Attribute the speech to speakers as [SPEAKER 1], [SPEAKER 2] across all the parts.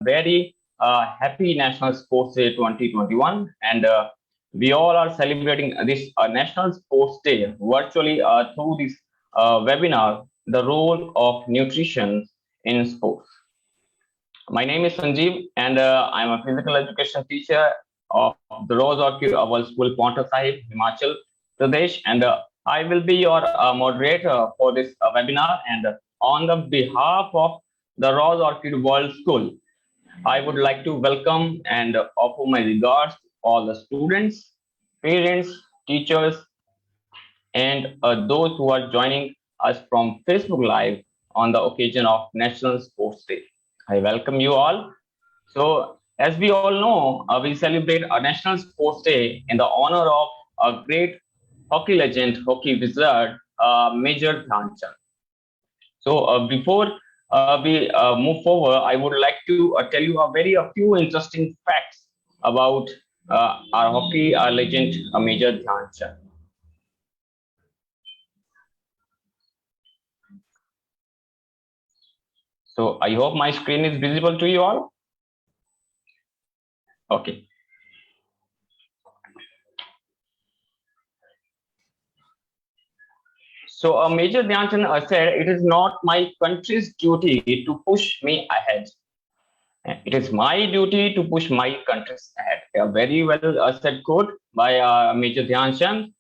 [SPEAKER 1] very happy National Sports Day 2021, and we all are celebrating this National Sports Day virtually through this webinar, the role of nutrition in sports. My name is Sanjeev, and I'm a physical education teacher of the Rose Orchid Oval School, Paonta Sahib, Himachal Pradesh, and I will be your moderator for this webinar. And on the behalf of the Rose Orchid World School, I would like to welcome and offer my regards to all the students, parents, teachers, and those who are joining us from Facebook Live on the occasion of National Sports Day. I welcome you all. So, as we all know, we celebrate a National Sports Day in the honor of a great hockey legend, hockey wizard, Major Dhyan Chand. So, before we move forward, I would like to tell you a few interesting facts about our hockey legend, Major Dhyan Chand. So I hope my screen is visible to you all. Okay. So Major Dhyan Chand said, "It is not my country's duty to push me ahead. It is my duty to push my countries ahead." A very well said quote by Major Dhyan Chand.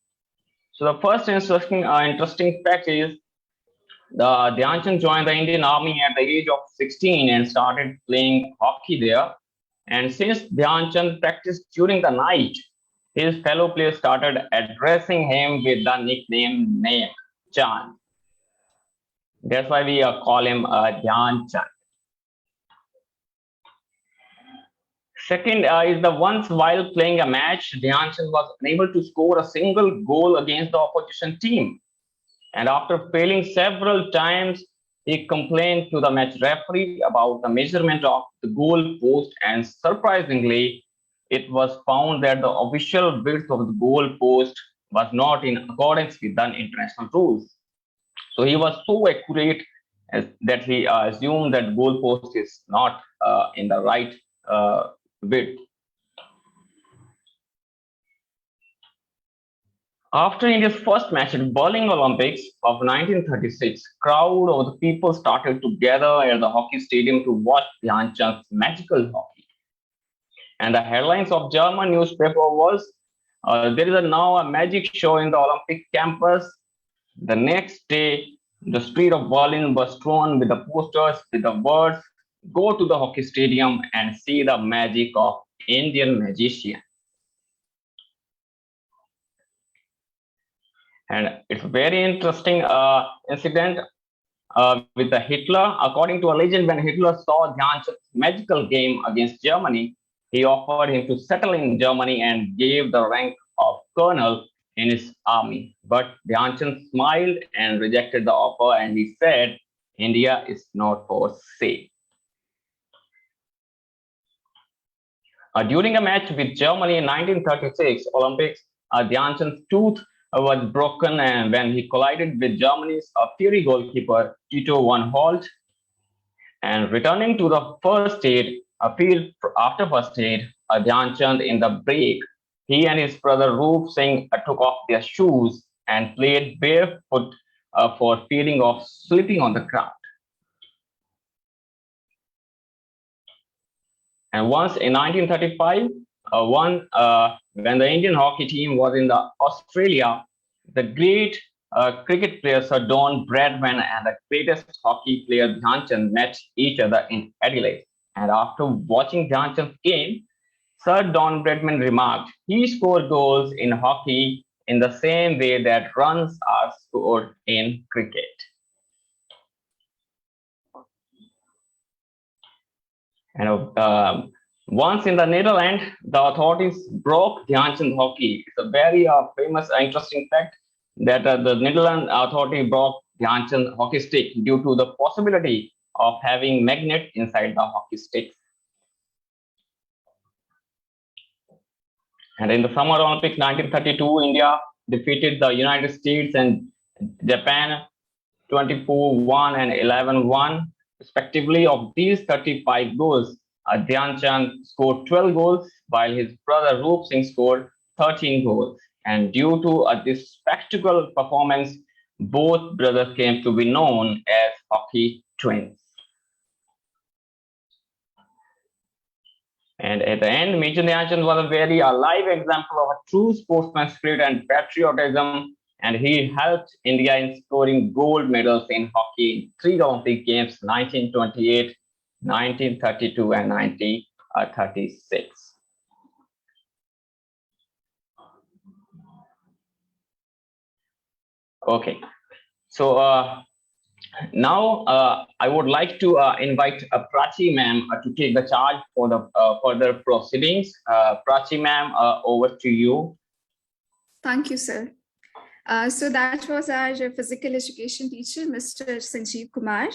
[SPEAKER 1] So the first interesting fact is Dhyan Chand joined the Indian Army at the age of 16 and started playing hockey there. And since Dhyan Chand practiced during the night, his fellow players started addressing him with the nickname name Chand. That's why we call him Dhyan Chand. Second is the once while playing a match, Dhyan Chand was unable to score a single goal against the opposition team. And after failing several times, he complained to the match referee about the measurement of the goal post, and surprisingly, it was found that the official width of the goal post was not in accordance with the international rules. So he was so accurate that he assumed that goal post is not in the right width. After India's first match at Berlin Olympics of 1936, crowd of the people started to gather at the hockey stadium to watch Dhyan Chand's magical hockey. And the headlines of German newspaper was, "There is now a magic show in the Olympic campus." The next day, the street of Berlin was strewn with the posters with the words, "Go to the hockey stadium and see the magic of Indian magician." And it's a very interesting incident with the Hitler. According to a legend, when Hitler saw Dhyan Chand's magical game against Germany, he offered him to settle in Germany and gave the rank of colonel in his army. But Dhyan Chand smiled and rejected the offer, and he said, "India is not for sale." During a match with Germany in 1936 Olympics, Dhyan Chand's tooth was broken, and when he collided with Germany's Fury goalkeeper Tito van Holt. And returning to the first aid field after first aid, Dhyan Chand in the break, he and his brother Roop Singh took off their shoes and played barefoot for fearing of slipping on the ground. And once in 1935, when the Indian hockey team was in the Australia, the great cricket player Sir Don Bradman and the greatest hockey player Dhyan Chand met each other in Adelaide. And after watching Dhyan Chand's game, Sir Don Bradman remarked, "He scored goals in hockey in the same way that runs are scored in cricket." And once in the Netherlands, the authorities broke Dhyan Chand hockey. It's a very famous, interesting fact that the Netherlands authority broke Dhyan Chand hockey stick due to the possibility of having magnet inside the hockey stick. And in the Summer Olympics 1932, India defeated the United States and Japan 24-1 and 11-1 respectively. Of these 35 goals, Dhyan Chand scored 12 goals, while his brother Roop Singh scored 13 goals. And due to this spectacular performance, both brothers came to be known as hockey twins. And at the end, Major Dhyan Chand was a very alive example of a true sportsman spirit and patriotism, and he helped India in scoring gold medals in hockey in three Olympic Games: 1928, 1932, and 1936. Okay, so now I would like to invite Prachi ma'am to take the charge for the further proceedings. Prachi ma'am, over to you.
[SPEAKER 2] Thank you, sir. So that was our physical education teacher, Mr. Sanjeev Kumar,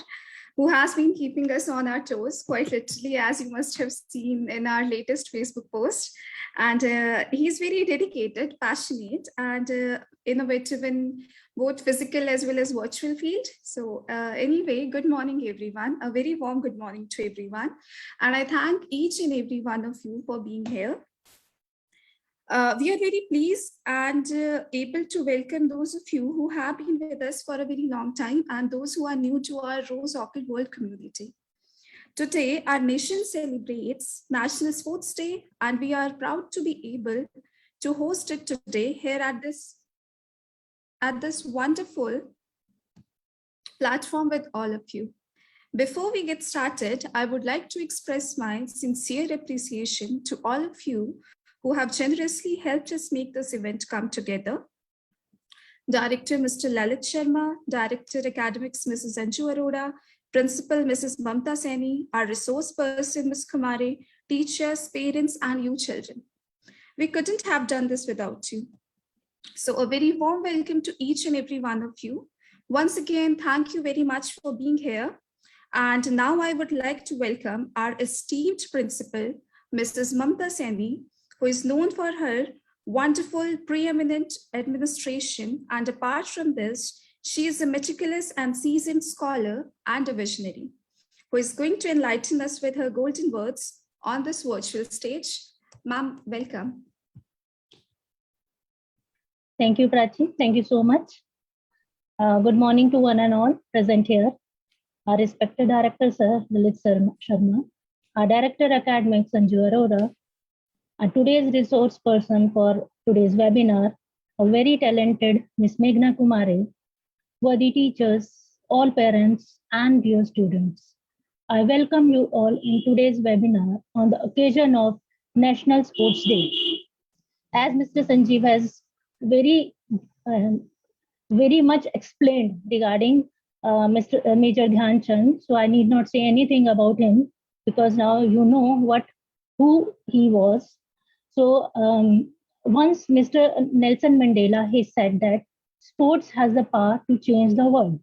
[SPEAKER 2] who has been keeping us on our toes, quite literally, as you must have seen in our latest Facebook post. And he's very dedicated, passionate, and innovative in both physical as well as virtual field. So anyway, good morning, everyone. A very warm good morning to everyone. And I thank each and every one of you for being here. We are very pleased and able to welcome those of you who have been with us for a very long time and those who are new to our Rose Hockey World community. Today, our nation celebrates National Sports Day, and we are proud to be able to host it today here at this wonderful platform with all of you. Before we get started, I would like to express my sincere appreciation to all of you who have generously helped us make this event come together. Director Mr. Lalit Sharma, Director Academics Mrs. Anju Arora, Principal Mrs. Mamta Saini, our resource person Ms. Kumare, teachers, parents, and you children. We couldn't have done this without you. So a very warm welcome to each and every one of you. Once again, thank you very much for being here. And now I would like to welcome our esteemed principal, Mrs. Mamta Saini, who is known for her wonderful, preeminent administration. And apart from this, she is a meticulous and seasoned scholar and a visionary, who is going to enlighten us with her golden words on this virtual stage. Ma'am, welcome.
[SPEAKER 3] Thank you, Prachi. Thank you so much. Good morning to one and all present here. Our respected director, Sir Lalit Sharma, our director academics, Anju Arora, today's resource person for today's webinar, a very talented Ms. Meghna Kumare, worthy teachers, all parents, and dear students. I welcome you all in today's webinar on the occasion of National Sports Day. As Mr. Sanjeev has very much explained regarding Major Dhyan Chand, so I need not say anything about him because now you know who he was. So once Mr. Nelson Mandela, he said that sports has the power to change the world.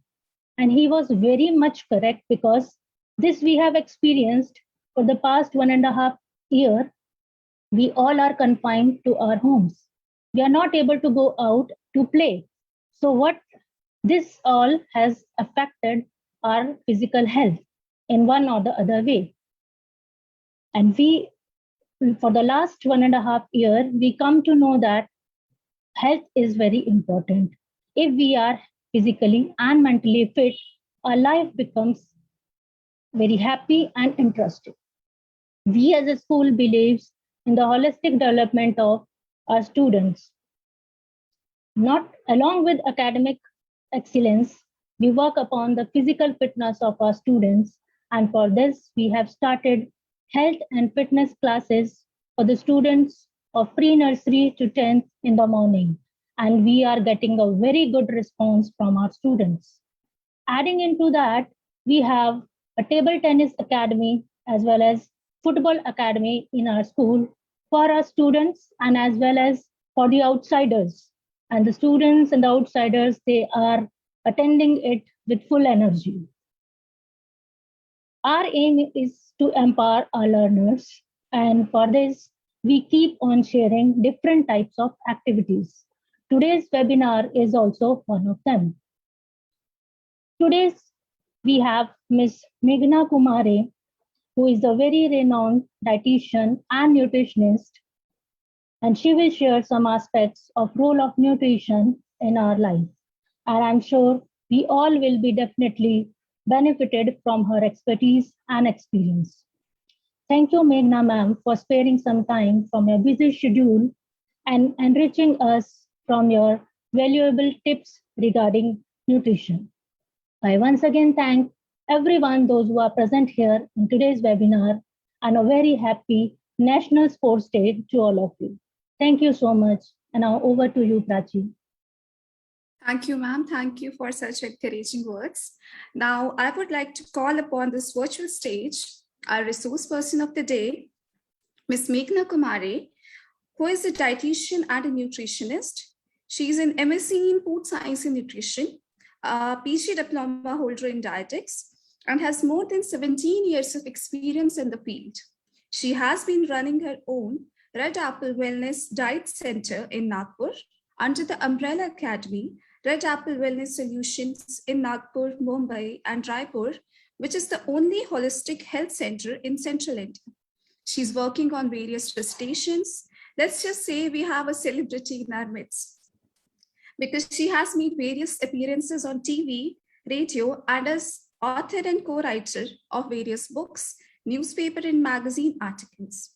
[SPEAKER 3] And he was very much correct because this we have experienced for the past 1.5 years. We all are confined to our homes. We are not able to go out to play. So what this all has affected our physical health in one or the other way. And for the last 1.5 years, we come to know that health is very important. If we are physically and mentally fit, our life becomes very happy and interesting. We as a school believes in the holistic development of our students. Not along with academic excellence, we work upon the physical fitness of our students. And for this, we have started health and fitness classes for the students of pre-nursery to 10th in the morning. And we are getting a very good response from our students. Adding into that, we have a table tennis academy as well as football academy in our school for our students and as well as for the outsiders. And the students and the outsiders, they are attending it with full energy. Our aim is to empower our learners, and for this, we keep on sharing different types of activities. Today's webinar is also one of them. Today, we have Ms. Meghna Kumare, who is a very renowned dietitian and nutritionist, and she will share some aspects of role of nutrition in our life. And I'm sure we all will be definitely benefited from her expertise and experience. Thank you, Meghna ma'am, for sparing some time from your busy schedule and enriching us from your valuable tips regarding nutrition. I once again thank everyone, those who are present here in today's webinar, and a very happy National Sports Day to all of you. Thank you so much. And now over to you, Prachi.
[SPEAKER 2] Thank you, ma'am. Thank you for such encouraging words. Now, I would like to call upon this virtual stage our resource person of the day, Ms. Meghna Kumare, who is a dietitian and a nutritionist. She is an MSc in Food Science and Nutrition, a PG diploma holder in dietetics, and has more than 17 years of experience in the field. She has been running her own Red Apple Wellness Diet Center in Nagpur under the Umbrella Academy, Red Apple Wellness Solutions in Nagpur, Mumbai, and Raipur, which is the only holistic health center in central India. She's working on various recitations. Let's just say we have a celebrity in our midst, because she has made various appearances on TV, radio, and as author and co-writer of various books, newspaper and magazine articles.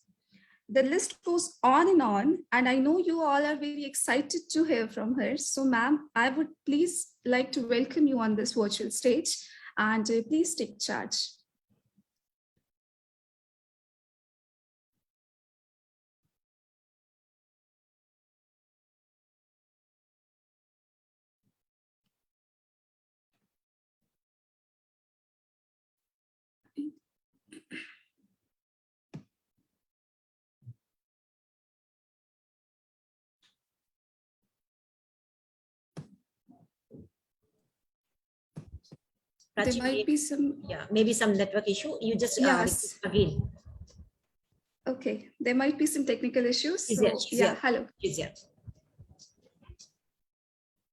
[SPEAKER 2] The list goes on, and I know you all are very excited to hear from her. So ma'am, I would please like to welcome you on this virtual stage, and please take charge.
[SPEAKER 4] Prachi,
[SPEAKER 2] There might be some,
[SPEAKER 4] maybe some network issue. You just
[SPEAKER 2] yes,
[SPEAKER 4] again.
[SPEAKER 2] Okay, there might be some technical issues.
[SPEAKER 4] She's
[SPEAKER 2] So,
[SPEAKER 4] here, she's here.
[SPEAKER 2] Hello.
[SPEAKER 4] She's here.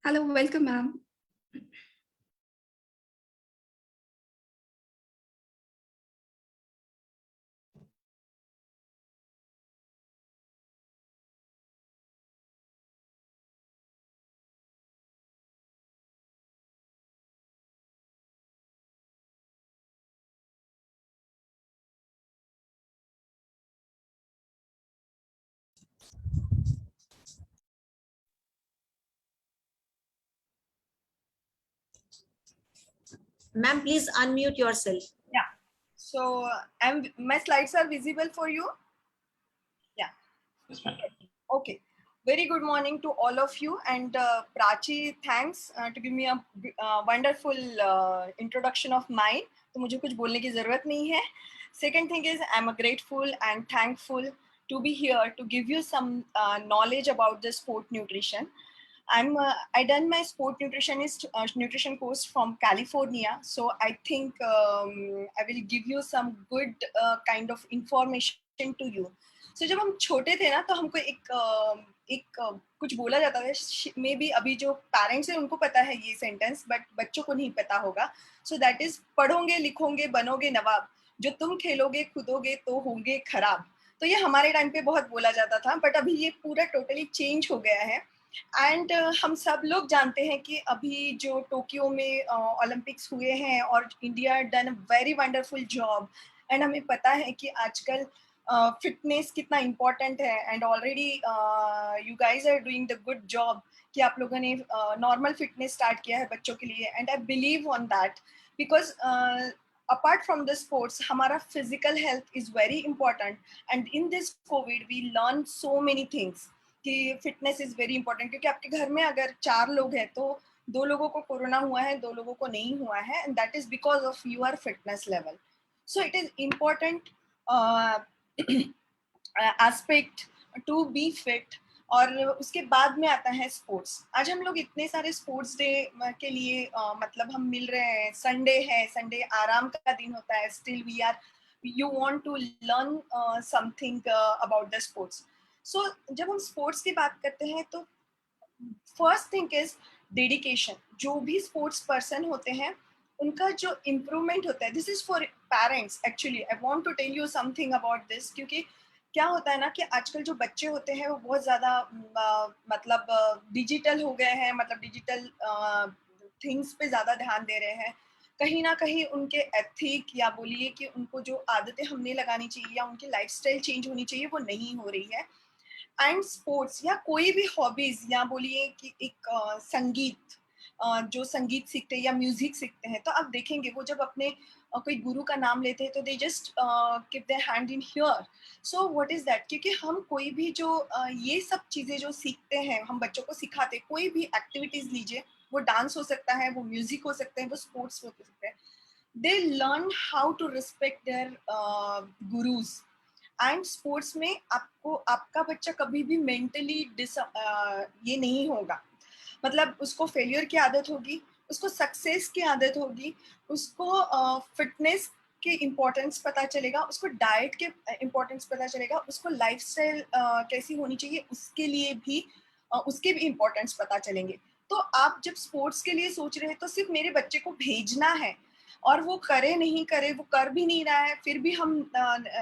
[SPEAKER 2] Hello, welcome, ma'am.
[SPEAKER 4] Ma'am, please unmute yourself.
[SPEAKER 5] Yeah. So my slides are visible for you. Yeah.
[SPEAKER 1] Yes, ma'am.
[SPEAKER 5] Okay. Very good morning to all of you, and Prachi, thanks to give me a wonderful introduction of mine. तो मुझे कुछ बोलने की जरूरत नहीं है. Second thing is I'm grateful and thankful to be here to give you some knowledge about the sport nutrition. I done my sport nutritionist nutrition course from California, so I think I will give you some good kind of information to you. So जब हम छोटे थे ना, तो हमको एक कुछ बोला जाता था, मे बी अभी जो पेरेंट्स हैं उनको पता है ये सेंटेंस, बट बच्चों को नहीं पता होगा. सो दैट इज पढ़ोगे लिखोगे बनोगे नवाब, जो तुम खेलोगे कूदोगे तो होंगे खराब. तो ये हमारे टाइम पे बहुत बोला जाता था, बट अभी ये पूरा टोटली चेंज हो गया है. एंड हम सब लोग जानते हैं कि अभी जो टोक्यो में ओलंपिक्स हुए हैं और India done a very wonderful job. And हमें पता है कि आजकल फिटनेस कितना इम्पोर्टेंट है, and already you guys are doing the good job कि आप लोगों ने नॉर्मल फिटनेस स्टार्ट किया है बच्चों के लिए. And I believe on that because apart from the sports, हमारा physical health is very important, and in this COVID we learn so many things कि फिटनेस इज वेरी इंपॉर्टेंट. क्योंकि आपके घर में अगर 4 लोग हैं तो 2 लोगों को कोरोना हुआ है, 2 लोगों को नहीं हुआ है, and that is because of your fitness level. So it is important aspect to be fit. और उसके बाद में आता है स्पोर्ट्स. आज हम लोग इतने सारे स्पोर्ट्स डे के लिए मतलब हम मिल रहे हैं. संडे है, संडे आराम का दिन होता है. Still we are you want to learn something about the sports. So जब हम स्पोर्ट्स की बात करते हैं तो फर्स्ट थिंग इज डेडिकेशन. जो भी स्पोर्ट्स पर्सन होते हैं उनका जो इम्प्रूवमेंट होता है, this is for parents actually, I want to tell you something about this, क्योंकि क्या होता है ना कि आजकल जो बच्चे होते हैं वो बहुत ज़्यादा मतलब डिजिटल हो गए हैं, मतलब डिजिटल थिंग्स पे ज़्यादा ध्यान दे रहे हैं। कहीं ना कहीं उनके एथिक या बोलिए कि उनको जो आदतें हमने लगानी चाहिए या उनकी लाइफस्टाइल चेंज होनी चाहिए वो नहीं हो रही है। एंड स्पोर्ट्स या कोई भी हॉबीज या बोलिए कि एक संगीत, जो संगीत सीखते हैं या म्यूजिक सीखते हैं, तो आप देखेंगे वो जब अपने कोई गुरु का नाम लेते हैं तो they just keep their hand in here. So what is that, क्योंकि हम कोई भी जो ये सब चीजें जो सीखते हैं हम बच्चों को सिखाते हैं, कोई भी एक्टिविटीज लीजिए, वो डांस हो सकता है, वो म्यूजिक हो सकते हैं, वो स्पोर्ट्स हो सकते हैं, they learn how to respect their gurus. And sports में आपको आपका बच्चा कभी भी मेंटली ये नहीं होगा, मतलब उसको फेलियर की आदत होगी, उसको सक्सेस की आदत होगी, उसको फिटनेस के इम्पोर्टेंस पता चलेगा, उसको डाइट के इम्पोर्टेंस पता चलेगा, उसको लाइफस्टाइल कैसी होनी चाहिए उसके लिए भी उसके भी इम्पोर्टेंस पता चलेंगे। तो आप जब स्पोर्ट्स के लिए सोच रहे हैं तो सिर्फ मेरे बच्चे को भेजना है और वो करे नहीं करे, वो कर भी नहीं रहा है, फिर भी हम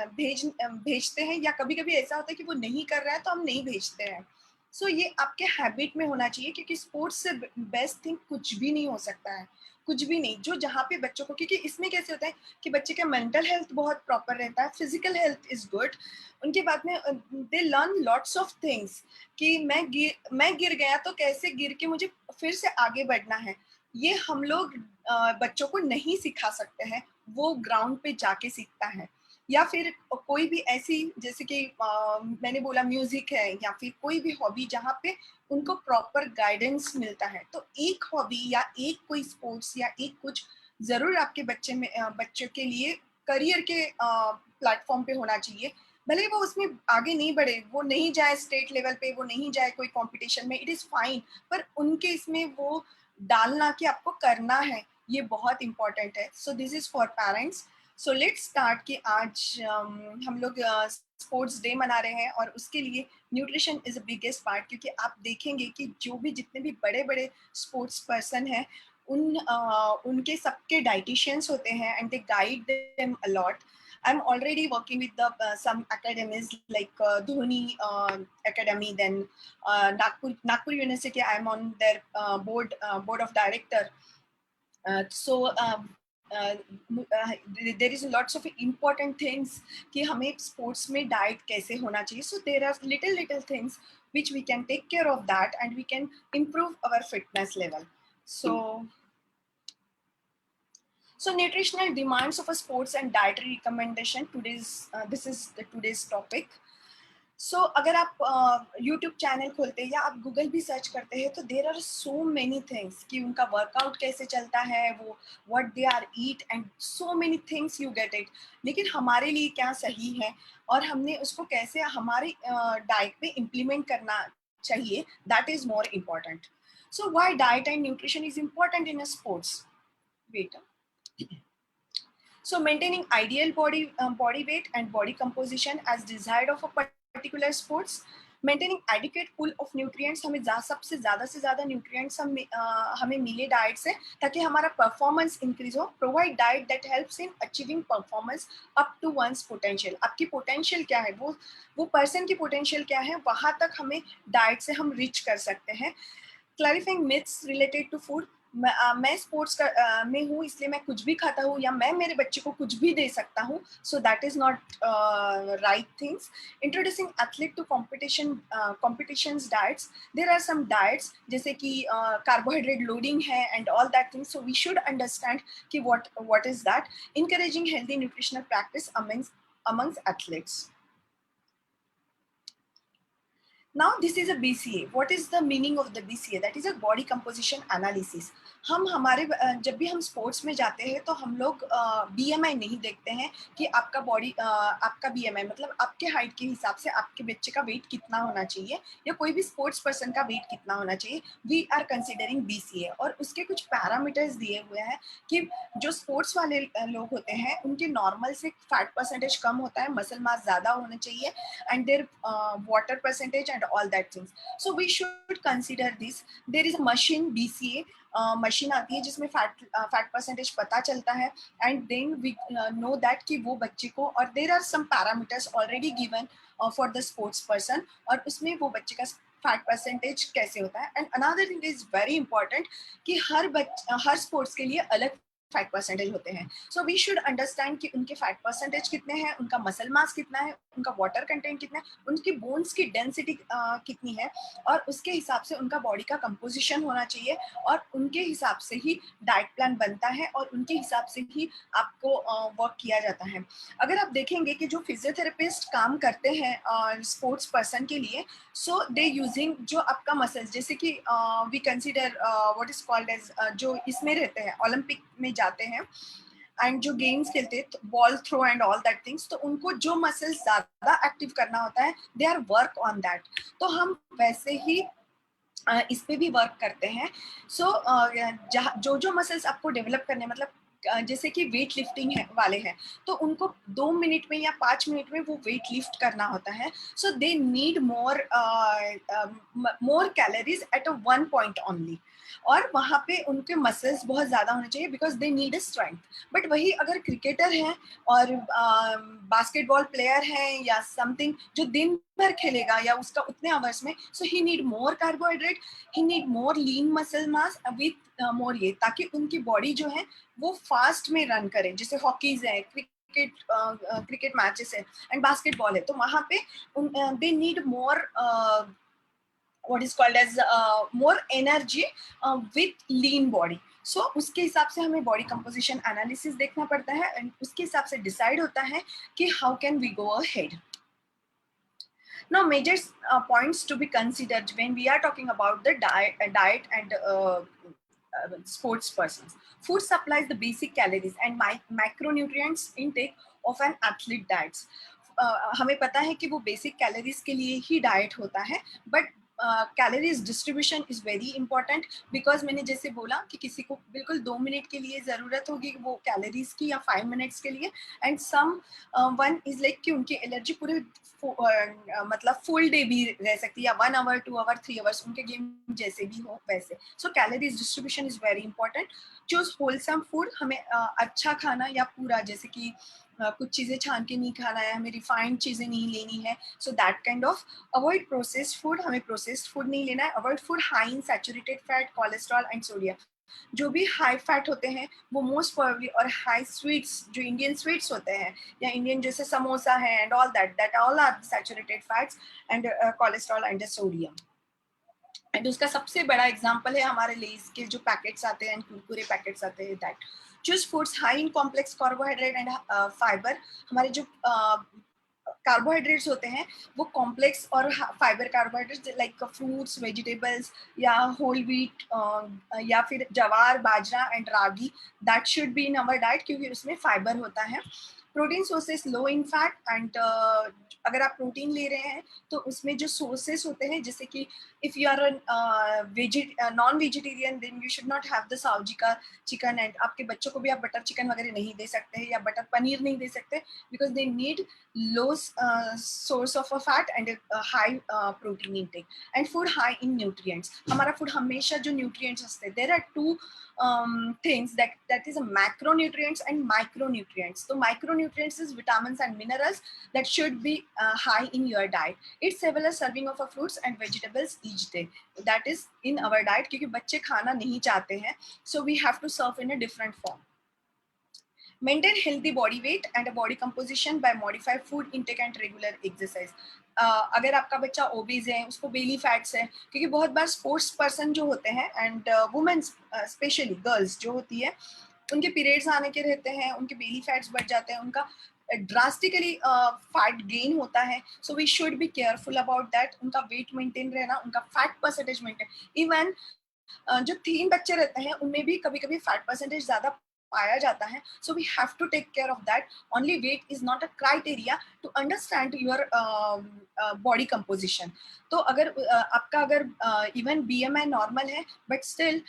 [SPEAKER 5] भेजते हैं, या कभी कभी ऐसा होता है कि वो नहीं कर रहा है तो हम नहीं भेजते हैं। सो ये आपके हैबिट में होना चाहिए, क्योंकि स्पोर्ट्स से बेस्ट थिंग कुछ भी नहीं हो सकता है, कुछ भी नहीं। जो जहाँ पे बच्चों को, क्योंकि इसमें कैसे होता है कि बच्चे का मेंटल हेल्थ बहुत प्रॉपर रहता है, फिजिकल हेल्थ इज गुड, उनके बाद में they learn lots of things कि मैं गिर गया तो कैसे गिर के मुझे फिर से आगे बढ़ना है। ये हम लोग बच्चों को नहीं सिखा सकते हैं, वो ग्राउंड पे जाके सीखता है। या फिर कोई भी ऐसी, जैसे कि मैंने बोला म्यूजिक है या फिर कोई भी हॉबी जहाँ पे उनको प्रॉपर गाइडेंस मिलता है, तो एक हॉबी या एक कोई स्पोर्ट्स या एक कुछ जरूर आपके बच्चे में बच्चों के लिए करियर के प्लेटफॉर्म पे होना चाहिए। भले वो उसमें आगे नहीं बढ़े, वो नहीं जाए स्टेट लेवल पे, वो नहीं जाए कोई कंपटीशन में, इट इज फाइन, पर उनके इसमें वो डालना कि आपको करना है, ये बहुत इंपॉर्टेंट है। So this is for parents. So let's start कि आज हम लोग स्पोर्ट्स डे मना रहे हैं और उसके लिए nutrition is a biggest part, क्योंकि आप देखेंगे कि जो भी जितने भी बड़े बड़े स्पोर्ट्स पर्सन हैं उनके सबके डाइटिशियंस होते हैं and they guide them a lot. I'm already working with the some academies like Dhoni Academy, then Nagpur University. I'm on their board of director. Uh, there is lots of important things कि हमें sports में diet कैसे होना चाहिए. So there are little things which we can take care of that and we can improve our fitness level. So nutritional demands of a sports and dietary recommendation. This is the today's topic. So अगर आप YouTube channel खोलते हैं या आप Google भी search करते हैं तो there are so many things कि उनका वर्कआउट कैसे चलता है, वो what they are eat and so many things you get it. लेकिन हमारे लिए क्या सही है और हमने उसको कैसे हमारी डाइट पे इम्प्लीमेंट करना चाहिए, that is more important. So why diet and nutrition is important in a sports? Wait So maintaining ideal body weight and body composition as desired of a particular sports, maintaining adequate pool of nutrients, हमें सबसे ज़्यादा से ज़्यादा nutrients हमें मिले diet से ताकि हमारा परफॉर्मेंस इंक्रीज हो। Provide diet that helps in achieving performance up to one's potential. आपकी पोटेंशियल क्या है, वो पर्सन की पोटेंशियल क्या है, वहाँ तक हमें डाइट से हम रीच कर सकते हैं। Clarifying myths related to food. मैं स्पोर्ट्स में हूँ इसलिए मैं कुछ भी खाता हूँ या मैं मेरे बच्चे को कुछ भी दे सकता हूँ, so that is not right things. Introducing athlete to competitions diets. There are some diets जैसे कि कार्बोहाइड्रेट लोडिंग है and all that things, so we should understand कि what is that. Encouraging healthy nutritional practice amongst athletes. Now this is a BCA. What is the meaning of the BCA? That is a body composition analysis. हम हमारे जब भी हम sports में जाते हैं तो हम लोग BMI नहीं देखते हैं कि आपका आपका BMI मतलब आपके हाइट के हिसाब से आपके बच्चे का वेट कितना होना चाहिए या कोई भी स्पोर्ट्स पर्सन का वेट कितना होना चाहिए। वी आर कंसिडरिंग BCA और उसके कुछ पैरामीटर्स दिए हुए हैं कि जो स्पोर्ट्स वाले लोग होते हैं उनके नॉर्मल से फैट परसेंटेज कम होता है, मसल मास ज़्यादा होना चाहिए and their water percentage and all that things. So we should consider this. There is a machine BCA machine आती है जिसमें फैट परसेंटेज पता चलता है, and then we know that कि वो बच्चे को, और there are some parameters already given for the sports person, और उसमें वो बच्चे का फैट परसेंटेज कैसे होता है. And another thing is very important कि हर स्पोर्ट्स के लिए अलग फैट परसेंटेज होते हैं. सो वी शुड अंडरस्टैंड कि उनके फैट परसेंटेज कितने हैं, उनका मसल मास कितना है, उनका वाटर कंटेंट कितना है, उनकी बोन्स की डेंसिटी कितनी है, और उसके हिसाब से उनका बॉडी का कंपोजिशन होना चाहिए, और उनके हिसाब से ही डाइट प्लान बनता है, और उनके हिसाब से ही आपको वर्क किया जाता है. अगर आप देखेंगे कि जो फिजियोथेरेपिस्ट काम करते हैं स्पोर्ट्स पर्सन के लिए, सो दे यूजिंग जो आपका मसल्स, जैसे कि we consider what is called age, जो इसमें रहते हैं ओलंपिक में जाते हैं एंड जो गेम्स खेलते हैं, ball throw and all that things, तो उनको जो मसल्स ज्यादा एक्टिव करना होता है, they are work on that. तो हम वैसे ही इस पे भी वर्क करते हैं. सो जो मसल्स आपको डेवलप करने, मतलब जैसे कि वेट लिफ्टिंग वाले हैं, तो उनको 2 मिनट में या 5 मिनट में वो वेट लिफ्ट करना होता है. So they need more calories at a 1 point only, और वहाँ पे उनके मसल्स बहुत ज़्यादा होने चाहिए because they need a strength. But वही अगर क्रिकेटर है और बास्केटबॉल प्लेयर है या समथिंग जो दिन भर खेलेगा या उसका उतने आवर्स में, so he need more carbohydrate, he need more lean muscle mass with more ये, ताकि उनकी बॉडी जो है वो फास्ट में रन करे. जैसे हॉकीज है, क्रिकेट मैचेस है एंड बास्केटबॉल है, तो वहाँ पे दे need more what is called as more energy with lean body. So उसके हिसाब से हमें बॉडी कंपोजिशन एनालिसिस देखना पड़ता है, एंड उसके हिसाब से डिसाइड होता है कि how can we go ahead. Now major points to be considered when we are talking about the diet and sports persons. Food supplies the basic calories and macronutrients intake of an athlete diets. हमें पता है कि वो basic calories के लिए ही diet होता है, but calories distribution is very important, because मैंने जैसे बोला कि किसी को बिल्कुल 2 मिनट के लिए ज़रूरत होगी वो कैलोरीज की, या 5 मिनट्स के लिए, and some one is like कि उनकी एनर्जी पूरे मतलब फुल डे भी रह सकती है, या 1 आवर 2 आवर 3 आवर्स, उनके गेम जैसे भी हो वैसे. So calories distribution is very important. Choose wholesome food, हमें अच्छा खाना या पूरा, जैसे कि कुछ चीजें छान के नहीं खाना है, हमें रिफाइंड चीजें नहीं लेनी है. So that kind of avoid processed food, हमें प्रोसेस्ड फूड नहीं लेना है. Avoid food high in saturated fat, cholesterol and sodium. जो भी हाई फैट होते हैं वो मोस्ट प्रोबेबली, और हाई स्वीट्स, जो इंडियन स्वीट्स होते हैं या इंडियन जैसे समोसा है and all that all are saturated fats and cholesterol and sodium. And उसका सबसे बड़ा एग्जांपल है हमारे लेस के जो पैकेट्स आते हैं, कुरकुरे पैकेट्स आते हैं. That choose foods high in complex carbohydrate and fibre. हमारे जो कार्बोहाइड्रेट्स होते हैं वो कॉम्प्लेक्स और fibre carbohydrates like fruits, vegetables या होल व्हीट या फिर jowar, bajra and ragi, that should be in our diet, क्योंकि उसमें फाइबर होता है. Protein sources low in fat, and अगर आप प्रोटीन ले रहे हैं तो उसमें जो सोर्सेस होते हैं, जैसे कि if you are non vegetarian then you should not have the Saoji का चिकन, एंड आपके बच्चों को भी आप बटर चिकन वगैरह नहीं दे सकते हैं या बटर पनीर नहीं दे सकते, because they need low source of a fat and high protein intake. And food high in nutrients. हमारा फूड हमेशा जो न्यूट्रिएंट्स होते हैं, there are 2 things that is a macronutrients and micronutrients. So micronutrients is vitamins and minerals that should be high in your diet. It's several serving of fruits and vegetables each day. That is in our diet, क्योंकि बच्चे खाना नहीं चाहते हैं, so we have to serve in a different form. Maintain healthy body weight and a body composition by modified food intake and regular exercise. अगर आपका बच्चा obese है, उसको बेली फैट्स है, क्योंकि बहुत बार स्पोर्ट्स पर्सन जो होते हैं एंड वुमेन्स स्पेशली गर्ल्स जो होती है, उनके पीरियड्स आने के रहते हैं, उनके बेली फैट्स बढ़ जाते हैं, उनका ड्रास्टिकली फैट गेन होता है. So we should be careful about that. उनका वेट मेंटेन रहना, उनका फैट परसेंटेज मेंटेन. इवन जो 3 बच्चे रहते हैं उनमें भी कभी कभी फैट परसेंटेज ज्यादा पाया जाता है. So we have to take care of that. Only weight is not a criteria to understand your body composition. तो अगर आपका अगर इवन BMI नॉर्मल है, बट स्टिल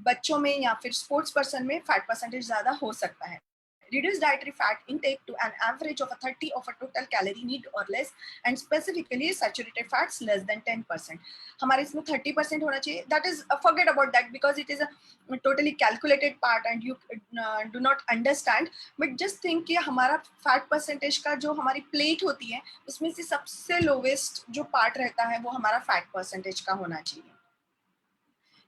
[SPEAKER 5] बच्चों में या फिर स्पोर्ट्स पर्सन में फैट परसेंटेज ज्यादा हो सकता है. reduce dietary fat intake to an average of a 30 of a total calorie need or less, and specifically saturated fats less than 10%. हमारे इसमें 30% होना चाहिए. That is forget about that because it is a totally calculated part and you do not understand. But just think कि हमारा fat percentage का जो हमारी plate होती है उसमें से सबसे lowest जो part रहता है वो हमारा fat percentage का होना चाहिए.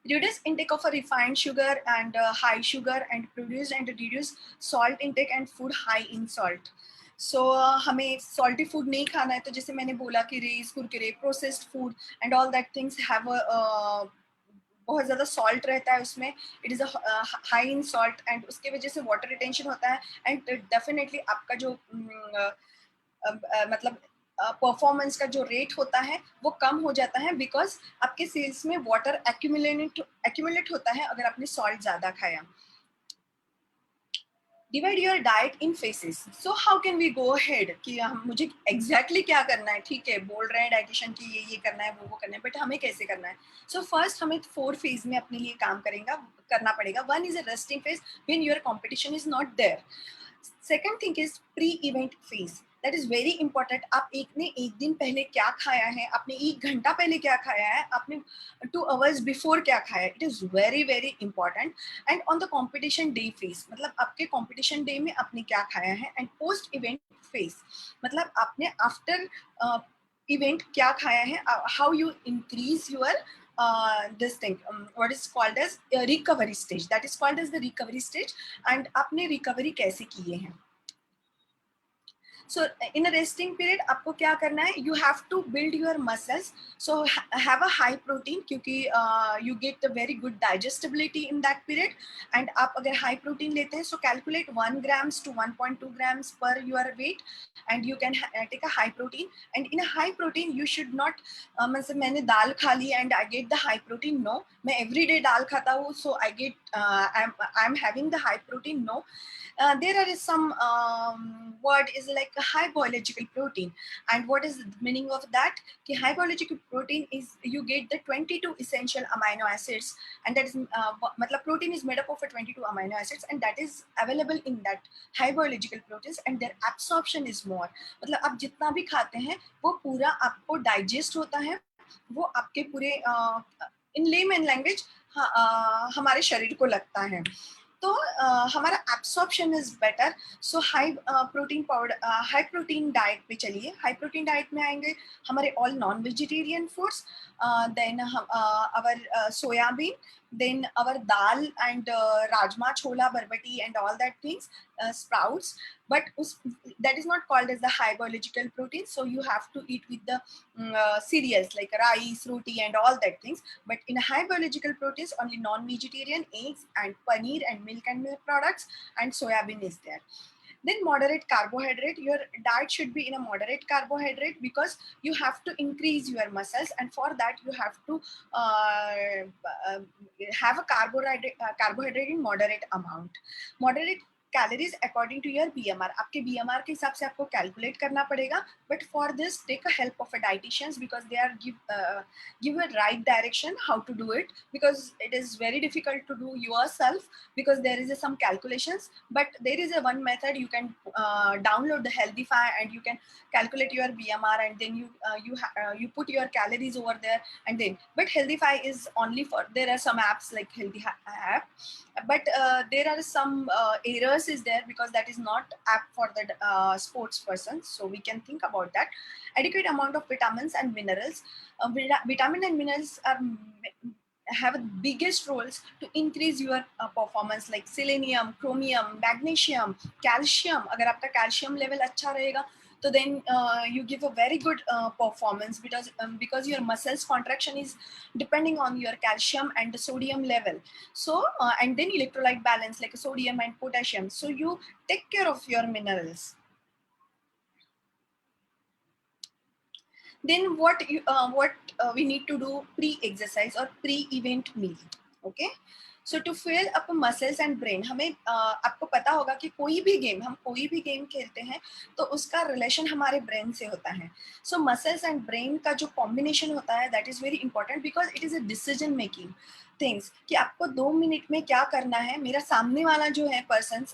[SPEAKER 5] Reduce intake of a refined sugar and high sugar, and produce and reduce salt intake and food high in salt. So हमें salty food नहीं खाना है. तो जैसे मैंने बोला कि रेस Kurkure processed food and all that things have a बहुत ज़्यादा salt रहता है उसमें. It is a high in salt and उसके वजह से water retention होता है and definitely आपका जो मतलब परफॉर्मेंस का जो रेट होता है वो कम हो जाता है बिकॉज आपके सेल्स में वाटर एक्यूमुलेट होता है अगर आपने सॉल्ट ज्यादा खाया. Divide your diet in phases. So how can we go ahead कि मुझे एग्जैक्टली क्या करना है. ठीक है, बोल रहे हैं डाइटिशियन की ये करना है वो करना है, बट हमें कैसे करना है. सो फर्स्ट हमें 4 फेज में अपने लिए काम करना पड़ेगा. One is a resting phase when your competition is not there. Second thing is pre event phase. That is very important. आप एक दिन पहले क्या खाया है, आपने 1 घंटा पहले क्या खाया है, आपने 2 hours बिफोर क्या खाया है. It is very very important. And on the competition day phase, मतलब आपके कॉम्पिटिशन डे में आपने क्या खाया है. एंड पोस्ट इवेंट फेज, मतलब आपने आफ्टर इवेंट क्या खाया है, how you increase your this thing, what is called as recovery stage. That is called as the recovery stage. And आपने recovery कैसे किए हैं. So in a resting period आपको क्या करना है, you have to build your muscles. So have a high protein क्योंकि you get a very good digestibility in that period. And आप अगर high protein लेते हैं, so calculate 1 grams to 1.2 grams per your weight and you can take a high protein. And in a high protein you should not मतलब मैंने दाल खा ली and I get the high protein. No, मैं everyday दाल खाता हूँ so I get I'm having the high protein. No. There are some word is like a high biological protein. And what is the meaning of that? कि high biological protein is you get the 22 essential amino acids, and that is मतलब protein is made up of 22 amino acids and that is available in that high biological proteins, and their absorption is more. मतलब आप जितना भी खाते हैं वो पूरा आपको digest होता है, वो आपके पूरे in layman language हमारे शरीर को लगता है. तो हमारा absorption is better. So high protein powder high protein diet पे चलिए. हाई प्रोटीन डाइट में आएंगे हमारे all non vegetarian foods, then our soybean, then our dal and rajma, chola, barbati and all that things, sprouts. But that is not called as the high biological protein, so you have to eat with the cereals like rice, roti and all that things. But in a high biological proteins only non-vegetarian, eggs and paneer and milk products and soyabean is there. Then moderate carbohydrate. Your diet should be in a moderate carbohydrate because you have to increase your muscles, and for that you have to have a carbohydrate in moderate amount. Moderate calories according to your BMR. आपके BMR के हिसाब से आपको calculate करना पड़ेगा. But for this, take a help of a dietitians because they are give a right direction how to do it, because it is very difficult to do yourself because there is some calculations. But there is a one method you can download the Healthify and you can calculate your BMR and then you put your calories over there and then. But Healthify is only for, there are some apps like Healthy app, but there are some errors is there because that is not app for the sports person. So we can think about that. Adequate amount of vitamins and minerals. Vitamin and minerals have the biggest roles to increase your performance, like selenium, chromium, magnesium, calcium. अगर आपका calcium level अच्छा रहेगा so then you give a very good performance because your muscles contraction is depending on your calcium and the sodium level. So and then electrolyte balance like sodium and potassium. So you take care of your minerals. Then what we need to do pre-exercise or pre-event meal. Okay. So to fill up muscles and brain, हमें आपको पता होगा कि हम कोई भी game खेलते हैं तो उसका रिलेशन हमारे ब्रेन से होता है। सो मसल्स एंड ब्रेन का जो कॉम्बिनेशन होता है that is very important because it is a decision making things, कि आपको 2 मिनट में क्या करना है। मेरा सामने वाला जो है person,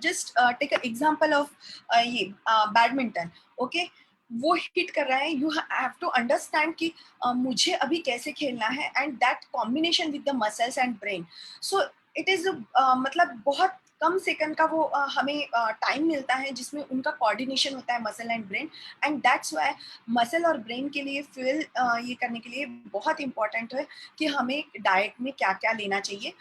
[SPEAKER 5] just take example of ये बैडमिंटन, ओके, वो हिट कर रहा है, यू हैव टू अंडरस्टैंड कि मुझे अभी कैसे खेलना है, and that combination with the muscles and brain. So it is मतलब बहुत कम सेकंड का वो हमें टाइम मिलता है जिसमें उनका कोऑर्डिनेशन होता है muscle and brain, and that's why muscle और ब्रेन के लिए फ्यूल ये करने के लिए बहुत इंपॉर्टेंट है कि हमें डाइट में क्या क्या लेना चाहिए।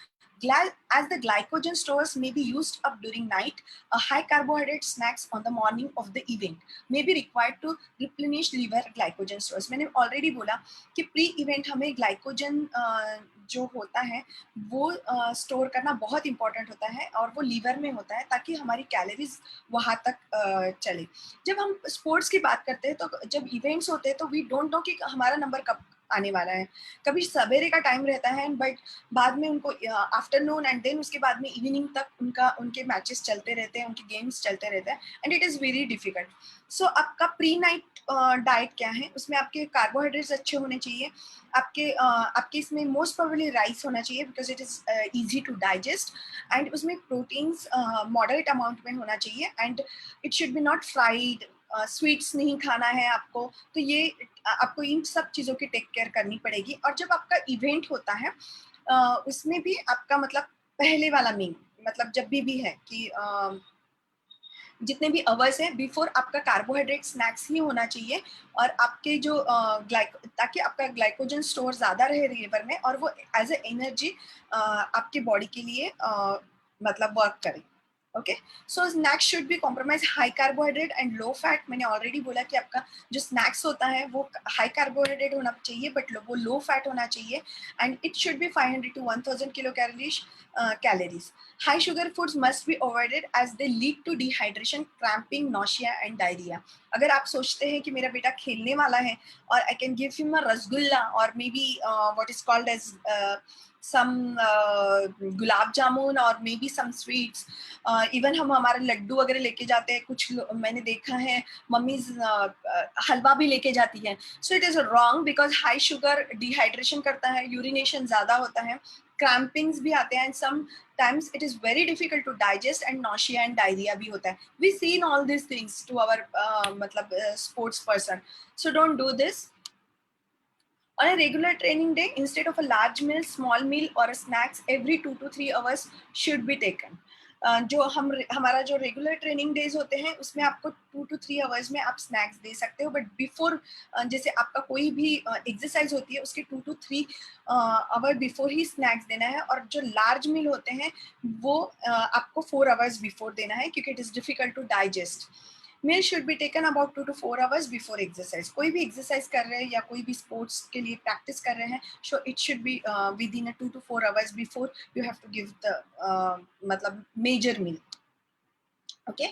[SPEAKER 5] As the glycogen stores may be used up during night, a high carbohydrate snacks on the morning of the event may be required to replenish liver glycogen stores. मैंने already बोला कि प्री इवेंट हमें glycogen जो होता है वो store करना बहुत इंपॉर्टेंट होता है, और वो लीवर में होता है ताकि हमारी कैलोरीज वहां तक चले। जब हम स्पोर्ट्स की बात करते हैं तो जब इवेंट्स होते हैं तो वी डोंट नो कि हमारा नंबर कब आने वाला है। कभी सवेरे का टाइम रहता है बट बाद में उनको आफ्टरनून एंड देन उसके बाद में इवनिंग तक उनके मैचेस चलते रहते हैं, उनके गेम्स चलते रहते हैं, and it is very difficult. So आपका प्री नाइट डाइट क्या है, उसमें आपके कार्बोहाइड्रेट्स अच्छे होने चाहिए, आपके इसमें मोस्ट प्रोबेबली राइस होना चाहिए because it is easy to digest, and उसमें प्रोटीन्स मॉडरेट अमाउंट में होना चाहिए, and it should be not fried, sweets नहीं खाना है आपको। तो ये आपको इन सब चीज़ों की टेक केयर करनी पड़ेगी। और जब आपका इवेंट होता है उसमें भी आपका मतलब पहले वाला मील, मतलब जब भी है कि जितने भी अवर्स हैं बिफोर आपका कार्बोहाइड्रेट स्नैक्स ही होना चाहिए, और आपके जो ताकि आपका ग्लाइकोजन स्टोर ज़्यादा रहे लिवर में और वो एज ए एनर्जी आपके बॉडी के लिए मतलब वर्क करे। Okay, so snacks should be compromise high carbohydrate and low fat. मैंने ऑलरेडी बोला कि आपका जो स्नैक्स होता है वो हाई कार्बोहाइड्रेट होना चाहिए बट वो लो फैट होना चाहिए, and it should B 500 to 1000 kilo calories. High sugar foods must be avoided as they lead to dehydration, cramping, nausea and diarrhea. अगर आप सोचते हैं कि मेरा बेटा खेलने वाला है और I can give him a rasgulla or maybe what is called as some gulab jamun और maybe some sweets, even हम हमारे लड्डू वगैरह लेके जाते हैं, कुछ मैंने देखा है मम्मी हलवा भी लेके जाती है। So it is wrong because high sugar dehydration करता है, urination ज़्यादा होता है, crampings भी आते हैं, and sometimes it is very difficult to digest and nausea and diarrhea भी होता है। We seen all these things to our मतलब sports person, so don't do this. On a regular training day, instead of a large meal, small meal or a snacks every 2 to 3 hours should be taken. जो हमारा जो regular training days होते हैं उसमें आपको 2 to 3 hours में आप snacks दे सकते हो, बट बिफोर जैसे आपका कोई भी एक्सरसाइज होती है उसके 2 to 3 hour before he snacks देना है, और जो लार्ज मील होते हैं वो आपको 4 आवर्स बिफोर देना है क्योंकि it is difficult to digest. Meal should be taken about 2 to 4 hours before exercise. कोई भी एक्सरसाइज कर रहे हैं या कोई भी स्पोर्ट्स के लिए प्रैक्टिस कर रहे हैं, so it should be within 2 to 4 hours before you have to give the मतलब major meal. Okay,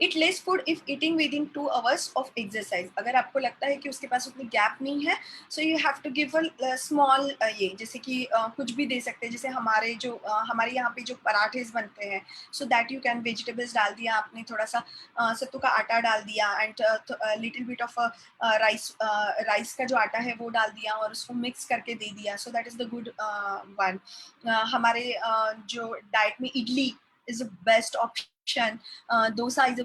[SPEAKER 5] it less food if eating within 2 hours of exercise. अगर आपको लगता है कि उसके पास उतनी गैप नहीं है, so you have to give a small ये जैसे कि कुछ भी दे सकते हैं, जैसे हमारे यहाँ पे जो पराठेज बनते हैं, सो दैट यू कैन वेजिटेबल्स डाल दिया आपने, थोड़ा सा सत्तू का आटा डाल दिया, and little bit of rice का जो आटा है वो डाल दिया और उसको मिक्स करके दे दिया, सो that is the good one. हमारे जो डाइट में idli is the best option, dosa is a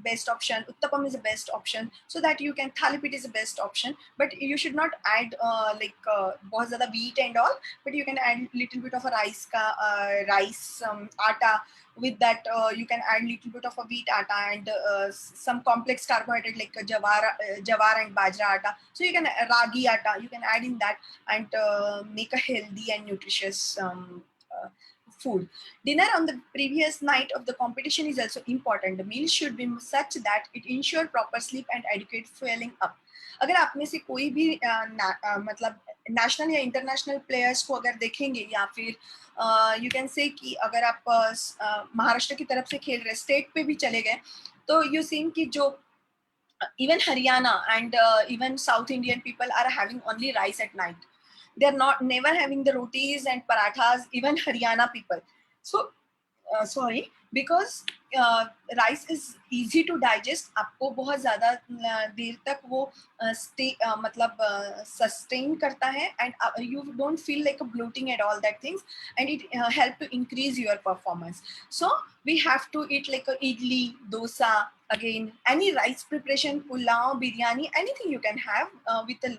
[SPEAKER 5] best option, uttapam is the best option, so that you can thalipit is the best option, but you should not add बहुत ज़्यादा wheat and all, but you can add little bit of a rice atta, with that you can add little bit of a wheat atta and some complex carbohydrate like jawar and bajra atta, so you can ragi atta you can add in that and make a healthy and nutritious food. Dinner on the previous night of the competition is also important. The meal should be such that it ensure proper sleep and adequate fueling up. अगर आप में से कोई भी मतलब national या international players को अगर देखेंगे, या फिर यू कैन से कि अगर आप महाराष्ट्र की तरफ से खेल रहे स्टेट पे भी चले गए, तो यू सीन कि जो even Haryana and even South Indian people are having only rice at night. They are not never having the rotis and parathas, even Haryana people. So sorry, because rice is easy to digest. आपको बहुत ज़्यादा देर तक वो मतलब sustain करता है, and you don't feel like a bloating at all that things, and it help to increase your performance. So we have to eat like a idli, dosa, again any rice preparation, pulao, biryani, anything you can have with a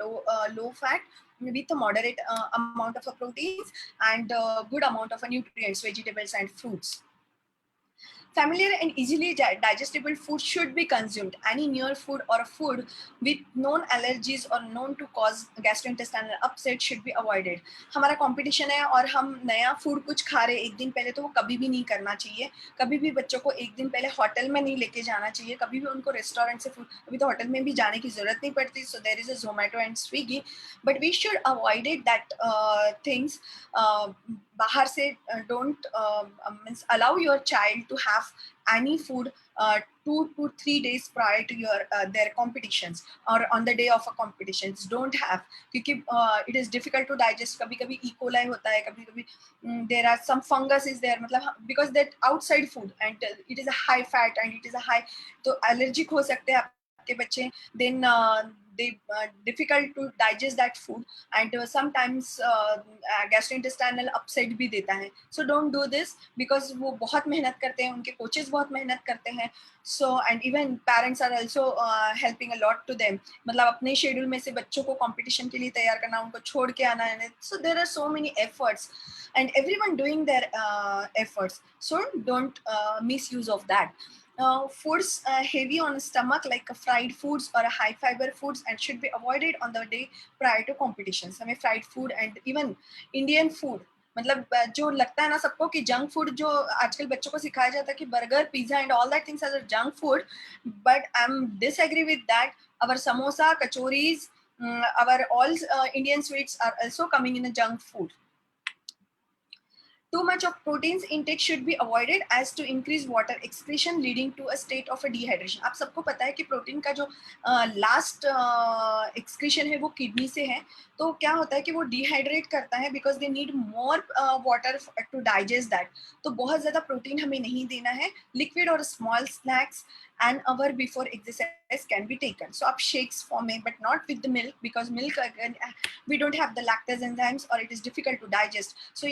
[SPEAKER 5] low fat, with a moderate amount of proteins and good amount of nutrients, vegetables and fruits. Familiar and easily digestible food should be consumed. Any near food or a food with known allergies or known to cause gastrointestinal upset should be avoided. हमारा competition है और हम नया food कुछ खा रहे एक दिन पहले, तो वो कभी भी नहीं करना चाहिए. कभी भी बच्चों को एक दिन पहले होटल में नहीं लेके जाना चाहिए. कभी भी उनको रेस्टोरेंट से food, अभी तो होटल में भी जाने की जरूरत नहीं पड़ती. So there is a Zomato and Swiggy, but we should avoid it that things. बाहर से don't means allow your child to have any food 2 to 3 days prior to your their competitions or on the day of a competitions. Don't have, क्योंकि it is difficult to digest. कभी कभी E. coli होता है, कभी कभी there are some fungus is there, मतलब because that outside food and it is a high fat and it is a high, तो allergic हो सकते हैं आपके बच्चे. Then they difficult to digest that food, and sometimes gastrointestinal upset भी देता है. So don't do this, because वो बहुत मेहनत करते हैं, उनके coaches बहुत मेहनत करते हैं. So and even parents are also helping a lot to them. मतलब अपने schedule में से बच्चों को competition के लिए तैयार करना, उनको छोड़ के आना है. So there are so many efforts and everyone doing their efforts. So don't misuse of that. Foods heavy on stomach like fried foods or high fiber foods and should be avoided on the day prior to competitions. हमें fried food and even Indian food, मतलब जो लगता है ना सबको कि junk food, जो आजकल बच्चों को सिखाया जाता है कि burger, pizza and all that things are junk food, but I am disagree with that. Our samosa, kachoris, our all Indian sweets are also coming in a junk food. Too much of proteins intake should be avoided as to increase water excretion leading to a state of a dehydration. आप सबको पता है कि protein का जो last excretion है वो kidney से है, तो क्या होता है कि वो डिहाइड्रेट करता है because they need more water to digest that. तो बहुत ज़्यादा प्रोटीन हमें नहीं देना है. Liquid or small snacks an hour before exercise can be taken. So आप shakes form में, but not with the milk, because milk again we don't have the lactase enzymes or it is difficult to digest. So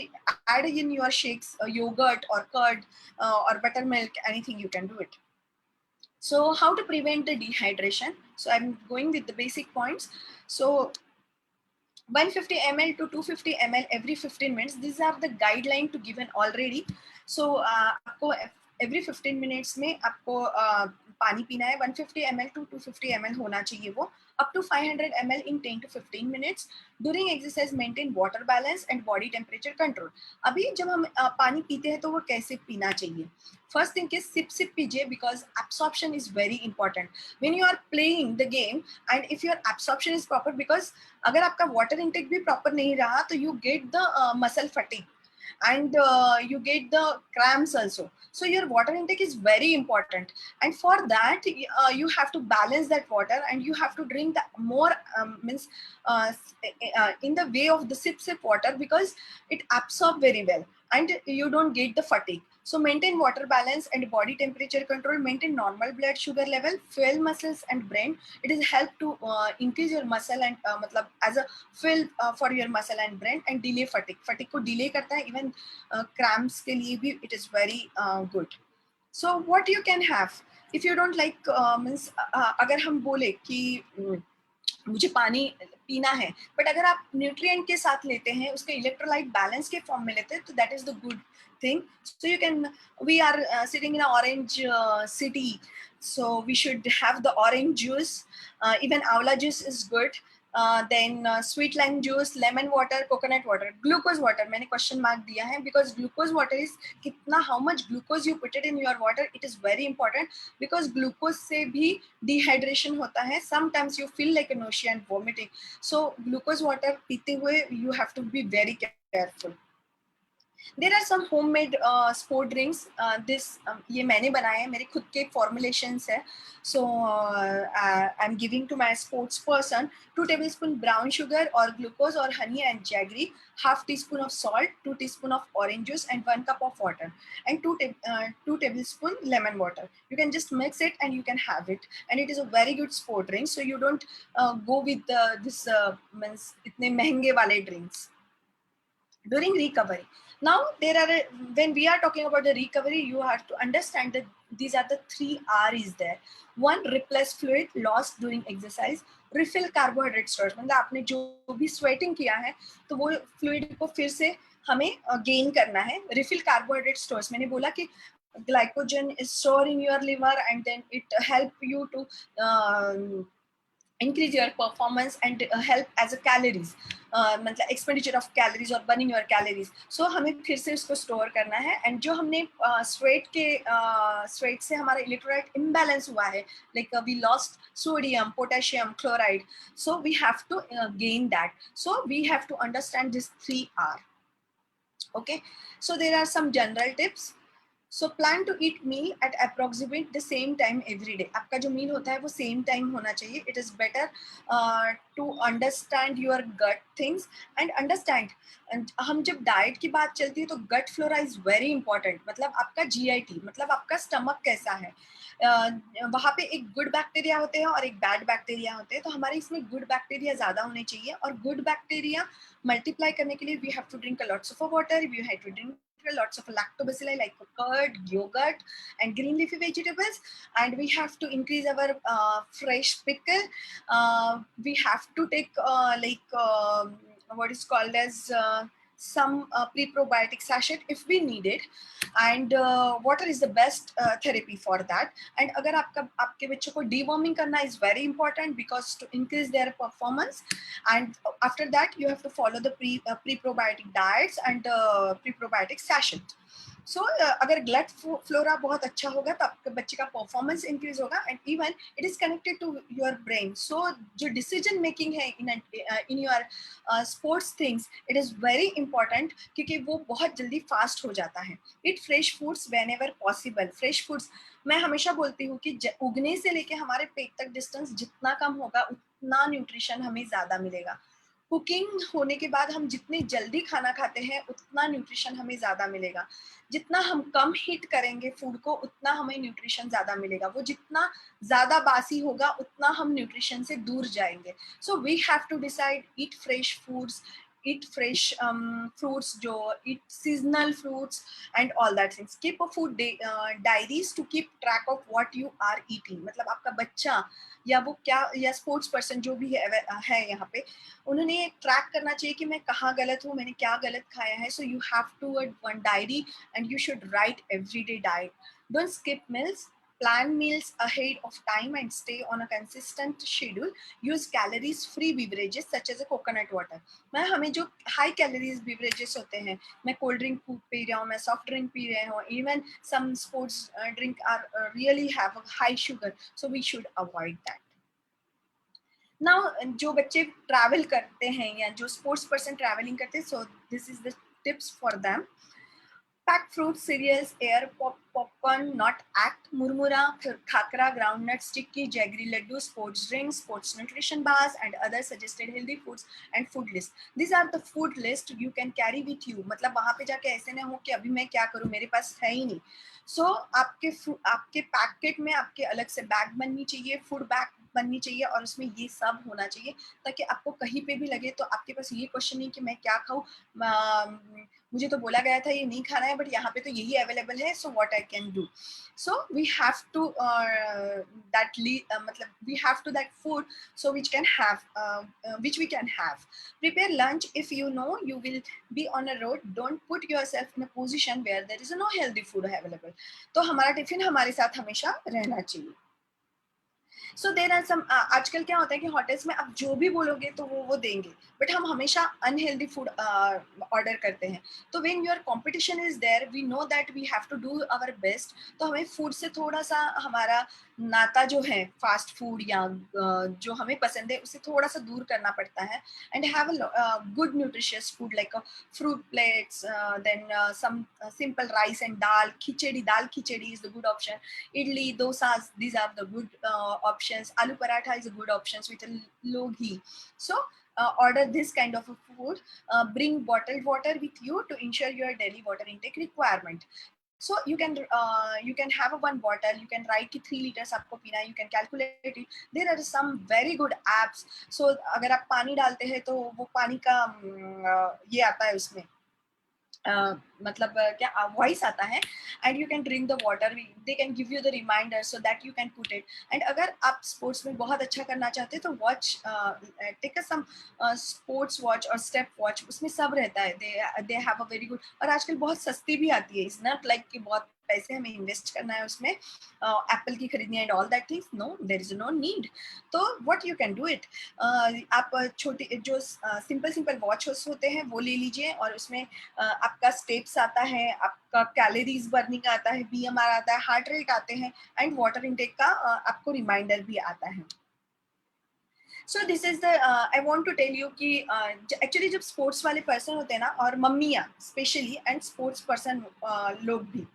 [SPEAKER 5] add in your shakes yogurt or curd or buttermilk, anything you can do it. So how to prevent the dehydration? So I'm going with the basic points. So 150 ml to 250 ml every 15 minutes. These are the guideline to given already. So आपको every 15 minutes में आपको पानी पीना है. 150 ml to 250 ml होना चाहिए वो. Up to 500 ml in 10 to 15 minutes. During exercise maintain water balance and body temperature control. अभी जब हम पानी पीते हैं तो वो कैसे पीना चाहिए? First thing is sip पीजिए, because absorption is very important when you are playing the game, and if your absorption is proper, because अगर आपका water intake भी proper नहीं रहा तो you get the muscle fatigue and you get the cramps also. So your water intake is very important, and for that you have to balance that water and you have to drink the more means in the way of the sip water, because it absorbs very well and you don't get the fatigue. So maintain water balance and body temperature control, maintain normal blood sugar level, fuel muscles and brain. It is help to increase your muscle and matlab as a fuel for your muscle and brain, and delay fatigue. Fatigue को delay करता है, even cramps के लिए भी it is very good. So what you can have if you don't like means अगर हम बोले कि मुझे पानी पीना है, बट अगर आप न्यूट्रिएंट के साथ लेते हैं, उसके इलेक्ट्रोलाइट बैलेंस के फॉर्म में लेते हैं, तो that is the good thing. So you can, we are sitting in an orange city, so we should have the orange juice. Even avla juice is good. Then sweet lime juice, lemon water, coconut water, glucose water. मैंने question mark दिया है because glucose water is कितना, how much glucose you put it in your water, it is very important, because glucose से भी dehydration होता है. Sometimes you feel like a nausea and vomiting. So glucose water पीते हुए you have to be very careful. There are some homemade sport drinks. This ये मैंने बनाए हैं, मेरे खुद के formulations है. So I'm giving to my sports person 2 tablespoon brown sugar or glucose or honey and jaggery, half teaspoon of salt, 2 teaspoon of orange juice and 1 cup of water, and 2 tablespoon lemon water. You can just mix it and you can have it, and it is a very good sport drink. So you don't go with this means इतने महंगे वाले drinks. During recovery, now there are when we are talking about the recovery, you have to understand that these are the 3 R is there. One, replace fluid lost during exercise. Refill carbohydrate stores, मतलब आपने जो भी sweating किया है तो वो fluid को फिर से हमें gain करना है. Refill carbohydrate stores, मैंने बोला कि glycogen is stored in your liver and then it help you to increase your performance and help as a calories, मतलब expenditure of calories और burning your calories. So हमें फिर से उसको store करना है, and जो हमने sweat से हमारा electrolyte imbalance हुआ है, like we lost sodium, potassium, chloride, so we have to gain that. So we have to understand this 3 R. Okay, so there are some general tips. So plan to eat meal at approximate the same time every day. आपका जो meal होता है वो same time होना चाहिए. It is better to understand your gut things and understand. And हम जब diet की बात चलती है तो gut flora is very important. मतलब आपका GIT, मतलब आपका stomach कैसा है. वहाँ पे एक good bacteria होते हैं और एक bad bacteria होते हैं. तो हमारे इसमें good bacteria ज़्यादा होने चाहिए, और good bacteria multiply करने के लिए we have to drink a lots of water. We have to drink lots of lactobacilli like curd, yogurt, and green leafy vegetables, and we have to increase our fresh pickle. We have to take what is called as some pre-probiotic sachet if we need it, and water is the best therapy for that. And अगर आपके बच्चों को deworming करना is very important because to increase their performance, and after that you have to follow the pre-probiotic diets and pre-probiotic sachet. So अगर gut flora बहुत अच्छा होगा तो आपके बच्चे का performance increase होगा, and even it is connected to your brain. So जो decision making है in your sports things, it is very important क्योंकि वो बहुत जल्दी fast हो जाता है. Eat fresh foods whenever possible. Fresh foods, मैं हमेशा बोलती हूँ कि उगने से लेके हमारे पेट तक डिस्टेंस जितना कम होगा उतना न्यूट्रिशन हमें ज्यादा मिलेगा. कुकिंग होने के बाद हम जितनी जल्दी खाना खाते हैं उतना न्यूट्रिशन हमें ज्यादा मिलेगा. जितना हम कम हीट करेंगे फूड को उतना हमें न्यूट्रिशन ज्यादा मिलेगा. वो जितना ज्यादा बासी होगा उतना हम न्यूट्रिशन से दूर जाएंगे. So we have to decide, eat fresh foods, eat fresh fruits, eat seasonal fruits and all that things. Keep a food diaries to keep track of what you are eating. मतलब आपका बच्चा या वो क्या या स्पोर्ट्स पर्सन जो भी है यहाँ पे, उन्होंने ट्रैक करना चाहिए कि मैं कहाँ गलत हूँ, मैंने क्या गलत खाया है. So you have to one diary and you should write everyday diet. Don't skip meals. Plan meals ahead of time and stay on a consistent schedule. Use calories-free beverages such as a coconut water. मैं हमें जो high calories beverages होते हैं, मैं cold drink P रहा हूँ, मैं soft drink P रहा हूँ, even some sports drink are really have a high sugar, so we should avoid that. Now जो बच्चे travel करते हैं या जो sports person traveling करते हैं, so this is the tips for them. Pack fruits, cereals, air, popcorn, not act, murmura, khakra, groundnut, sticky, jaggery laddu, sports drinks, sports nutrition bars, and other suggested healthy foods and food list. These are the food list you can carry with you. मतलब वहाँ पे जाके ऐसे ना हो कि अभी मैं क्या करूँ, मेरे पास है ही नहीं. So आपके पैकेट में आपके अलग से बैग बननी चाहिए, फूड बैग बननी चाहिए, और उसमें ये सब होना चाहिए ताकि आपको कहीं पे भी लगे तो आपके पास ये क्वेश्चन नहीं कि मैं क्या खाऊं, मुझे तो बोला गया था ये नहीं खाना है बट यहाँ पे तो यही अवेलेबल है, so what I can do. So we have to मतलब we have to that food so which we can have. Prepare lunch if you know you will be on a road. Don't put yourself in a position where there is no healthy food available. तो हमारा tiffin हमारे साथ हमेशा रहना चाहिए. सो देर are सम, आजकल क्या होता है कि होटल्स में आप जो भी बोलोगे तो वो देंगे, बट हम हमेशा अनहेल्दी फूड ऑर्डर करते हैं. तो when your competition is there, we know that we have to do our best. तो हमें फूड से थोड़ा सा हमारा नाता जो है फास्ट फूड या जो हमें पसंद है उसे थोड़ा सा दूर करना पड़ता है, and have a good nutritious food like fruit plates, then some simple rice and dal khichdi is the good option. Idli, dosas, these are the good options. Aloo paratha is a good option with a low ghee. So order this kind of a food. Bring bottled water with you to ensure your daily water intake requirement. So you can have a one bottle, you can write कि 3 liters आपको पीना है, you can calculate it. There are some very good apps. So अगर आप पानी डालते हैं तो वो पानी का ये आता है उसमें मतलब क्या वॉइस आता है, and you can drink the water, they can give you the reminder so that you can put it. And अगर आप स्पोर्ट्स में बहुत अच्छा करना चाहते हैं तो watch, take a some sports watch और स्टेप वॉच, उसमें सब रहता है. They have a very good, और आजकल बहुत सस्ती भी आती है. इट्स नॉट लाइक कि बहुत पैसे हमें इन्वेस्ट करना है उसमें, एप्पल की खरीदनी है and all that things. No, there is no need. तो what you can do it, आप छोटे जो सिंपल वॉच होते हैं वो ले लीजिए, और उसमें आपका स्टेप्स आता है, आपका कैलोरीज बर्निंग आता है, बीएमआर आता है, हार्ट रेट आते हैं, एंड वाटर इनटेक का आपको रिमाइंडर भी आता है. So this is the I want to tell you कि एक्चुअली जब स्पोर्ट्स वाले पर्सन होते हैं ना, और मम्मियाँ स्पेशली एंड स्पोर्ट्स पर्सन लोग भी,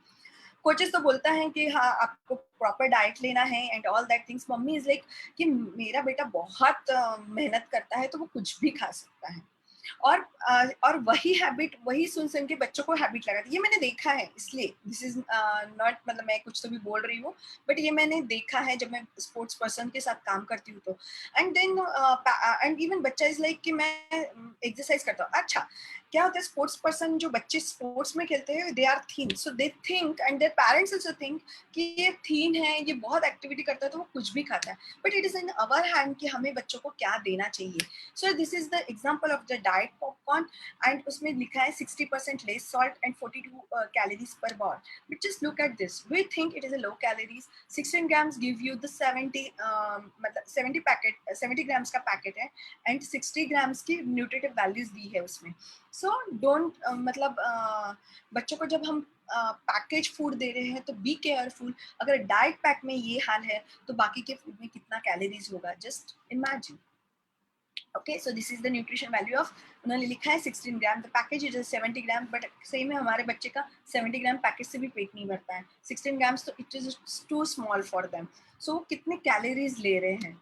[SPEAKER 5] कोचेस तो बोलता है कि हाँ आपको प्रॉपर डाइट लेना है and all that things. Mummy is like कि मेरा बेटा बहुत मेहनत करता है तो वो कुछ भी खा सकता है, और वही हैबिट, वही सुन के बच्चों को हैबिट लगाती है. ये मैंने देखा है, इसलिए दिस इज नॉट, मतलब मैं कुछ तो भी बोल रही हूँ, बट ये मैंने देखा है जब मैं स्पोर्ट्स पर्सन के साथ काम करती हूँ तो. एंड देन एंड इवन बच्चा इज लाइक कि मैं एक्सरसाइज करता हूँ. अच्छा, क्या होता है, स्पोर्ट्स पर्सन जो बच्चे स्पोर्ट्स में खेलते हैं they are thin, so they think and their parents also think कि ये थीन है, ये बहुत एक्टिविटी करता है तो वो कुछ भी खाता है. But it is in our hand कि हमें बच्चों को क्या देना चाहिए. So this is the example of the diet popcorn, and उसमें लिखा है 60% less salt and 42 calories per ball. But just look at this, we think it is a low calories. 16 grams give you the 70 मतलब 70 grams का packet है, and 60 grams की nutritive values दी है उसमें. सो डोंट मतलब बच्चों को जब हम पैकेज फूड दे रहे हैं तो बी केयरफुल. अगर डाइट पैक में ये हाल है तो बाकी के फूड में कितना कैलोरीज होगा, just imagine. Okay, so this is the nutrition value of, उन्होंने लिखा है 16 gram, the package is 70 gram, but सही में हमारे बच्चे का 70 ग्राम पैकेज से भी पेट नहीं भरता है. 16 ग्राम्स तो it is too small for them. So कितने कैलोरीज ले रहे हैं.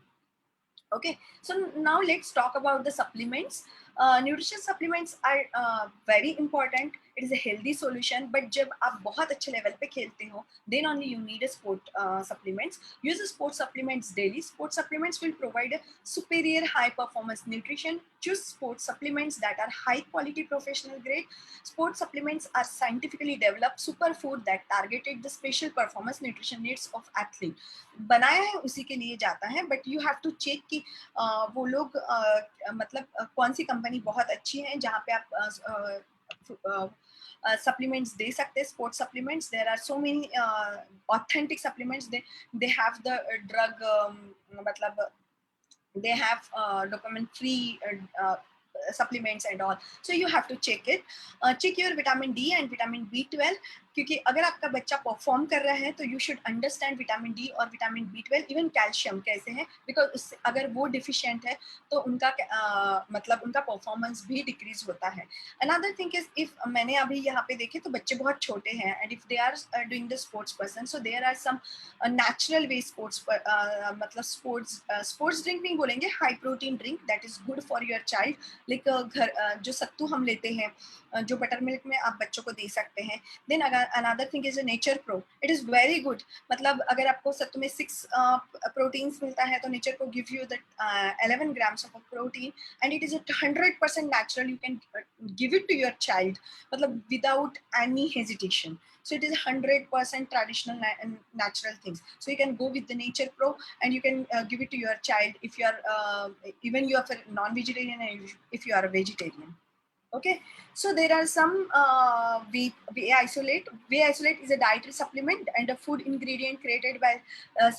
[SPEAKER 5] Okay, so now let's talk about the supplements. Nutrition supplements are very important. It is a healthy solution, but जब आप बहुत अच्छे लेवल पे खेलते हो, then only you need a sport supplements. Use the sport supplements daily. Sport supplements will provide a superior high performance nutrition. Choose sport supplements that are high quality professional grade. Sport supplements are scientifically developed superfood that targeted the special performance nutrition needs of athlete. बनाया है उसी के लिए जाता है, but you have to check कि वो लोग मतलब कौन सी कंपनी बहुत अच्छी है जहाँ पे आप supplements दे सकते हैं. Sports supplements, there are so many authentic supplements. They have the drug, मतलब they have document free supplements and all, so you have to check it. Check your vitamin D and vitamin B12, क्योंकि अगर आपका बच्चा perform कर रहा है तो you should understand vitamin D और विटामिन B12, इवन कैल्शियम कैसे है, बिकॉज अगर वो डिफिशिएंट है तो उनका मतलब उनका परफॉर्मेंस भी डिक्रीज होता है. अनदर थिंग इज, इफ मैंने अभी यहाँ पे देखे तो बच्चे बहुत छोटे हैं, and if they are doing the sports person, so there are some natural way sports मतलब स्पोर्ट्स ड्रिंक नहीं बोलेंगे, high protein drink that is good for your child. Like घर जो सत्तू हम लेते हैं, जो बटर मिल्क में आप बच्चों को दे सकते हैं. Then another thing is Nature Pro, it is very good. मतलब अगर आपको सत्तू में 6 प्रोटीन्स मिलता है तो नेचर को give you the 11 grams of protein, and it is 100% natural. You can give it to your child, मतलब without any hesitation. So it is 100% traditional natural things. So you can go with the Nature Pro, and you can give it to your child if you are even you are non-vegetarian, and if you are a vegetarian. Okay, so there are some whey isolate. Whey isolate is a dietary supplement and a food ingredient created by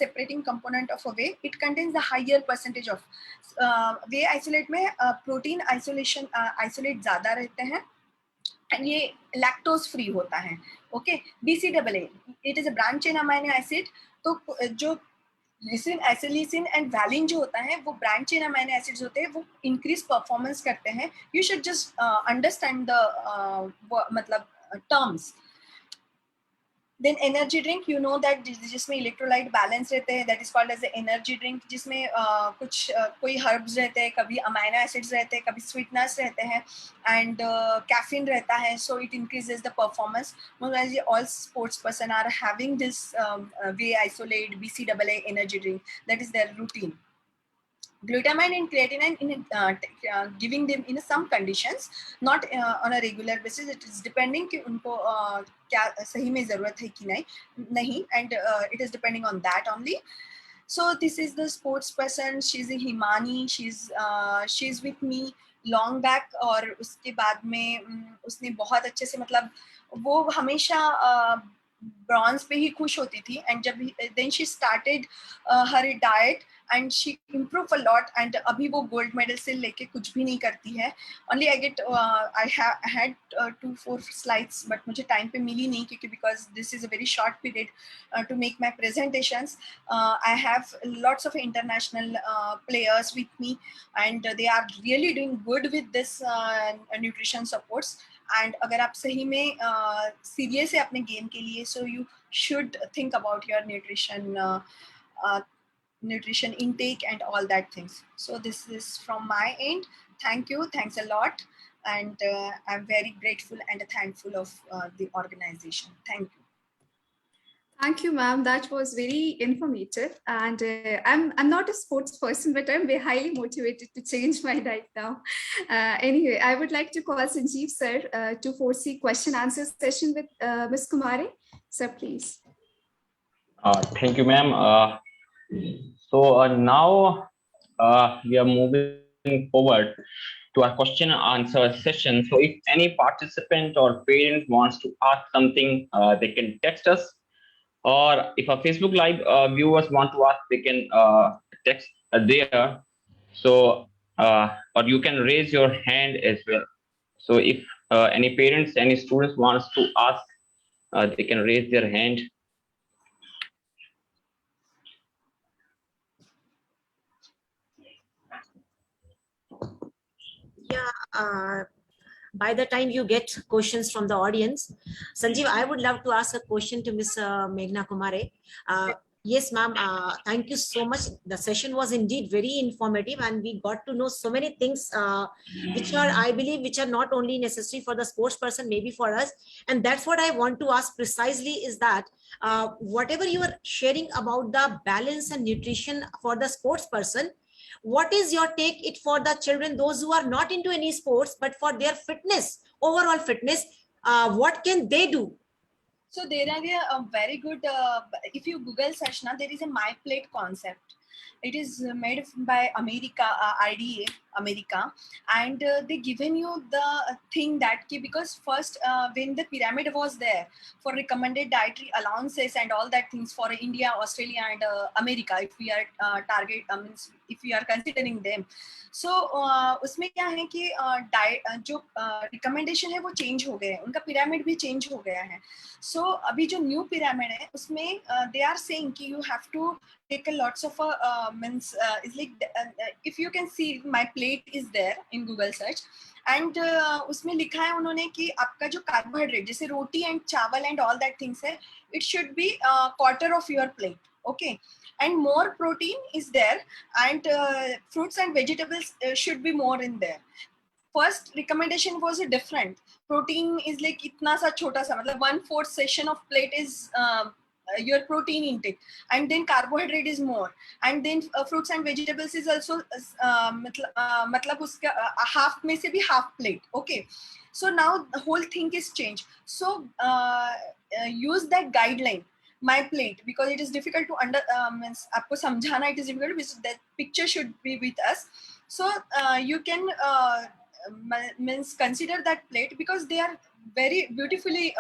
[SPEAKER 5] separating component of a whey. It contains the higher percentage of whey isolate में protein isolation isolate ज़्यादा रहते हैं, and ये lactose free होता है. Okay, BCAA, it is a branch in amino acid. तो जो लिसिन, एसिलिसिन and valine जो होता है वो ब्रांच चेन अमीनो एसिड्स होते हैं, वो इंक्रीज परफॉर्मेंस करते हैं. You should just understand the मतलब terms. Then energy drink, you know that जिसमें electrolyte balance रहते हैं, that is called as the energy drink, जिसमें कुछ कोई herbs रहते हैं, कभी amino acids रहते हैं, कभी sweeteners रहते हैं, and caffeine रहता है, so it increases the performance. Mostly all sports person are having this whey isolate BCAA energy drink, that is their routine. Glutamine and creatinine in giving them in some conditions, not on a regular basis. It is depending कि उनको क्या सही में ज़रूरत है कि नहीं, and it is depending on that only. So this is the sports person. She's a Himani. She's with me long back, और उसके बाद में उसने बहुत अच्छे से मतलब वो हमेशा ब्रॉन्ज पे ही खुश होती थी, एंड जब then she started her diet and she improve a lot, and अभी वो गोल्ड मेडल से लेके कुछ भी नहीं करती है. Only I had 2-4 slides, but मुझे टाइम पे मिली नहीं, क्योंकि because this is a very short period to make my presentations. I have lots of international players with me, and they are really doing good with this nutrition supports. And अगर आप सही में serious है अपने game के लिए, so you should think about your nutrition intake and all that things. So this is from my end. Thank you, thanks a lot, and I'm very grateful and thankful of the organization. Thank you.
[SPEAKER 2] Thank you, ma'am. That was very informative. And I'm not a sports person, but I'm very highly motivated to change my diet now. Anyway, I would like to call Sanjeev sir to foresee question answer session with Ms. Kumare. Sir, please.
[SPEAKER 1] Thank you, ma'am. So now we are moving forward to our question and answer session. So if any participant or parent wants to ask something, they can text us. Or if our Facebook Live viewers want to ask, they can text there. So, or you can raise your hand as well. So if any parents, any students wants to ask, they can raise their hand.
[SPEAKER 4] Yeah, by the time you get questions from the audience, Sanjeev, I would love to ask a question to Ms. Meghna Kumare. Yes, ma'am. Thank you so much. The session was indeed very informative, and we got to know so many things which are, I believe, which are not only necessary for the sports person, maybe for us. And that's what I want to ask precisely, is that whatever you are sharing about the balance and nutrition for the sports person, what is your take it for the children, those who are not into any sports, but for their fitness, overall fitness, what can they do?
[SPEAKER 5] So there are a very good, if you Google search now, there is a My Plate concept. It is made by America, IDA America, and they given you the thing that because first when the pyramid was there for recommended dietary allowances and all that things for India, Australia and America, if we are if we are considering them, so उसमें क्या है कि diet जो recommendation है वो change हो गए हैं, उनका पिरामिड भी चेंज हो गया है. सो अभी जो न्यू पिरामिड है उसमें दे आर सेइंग कि you have to take a lots of means it's like if you can see My Plate is there in Google search, and उसमें लिखा है उन्होंने कि आपका जो कार्बोहाइड्रेट जैसे रोटी एंड चावल एंड ऑल दैट थिंग्स है, it should B quarter of your plate, okay, and more protein is there, and fruits and vegetables should be more in there. First recommendation was different. Protein is like इतना सा छोटा सा, मतलब 1/4 section of plate is your protein intake, and then carbohydrate is more, and then fruits and vegetables is also मतलब उसका half में से भी half plate, okay. So now the whole thing is changed. So use that guideline My Plate, because it is difficult to means आपको समझाना it is difficult, because that picture should be with us. So you can means consider that plate, because they are very beautifully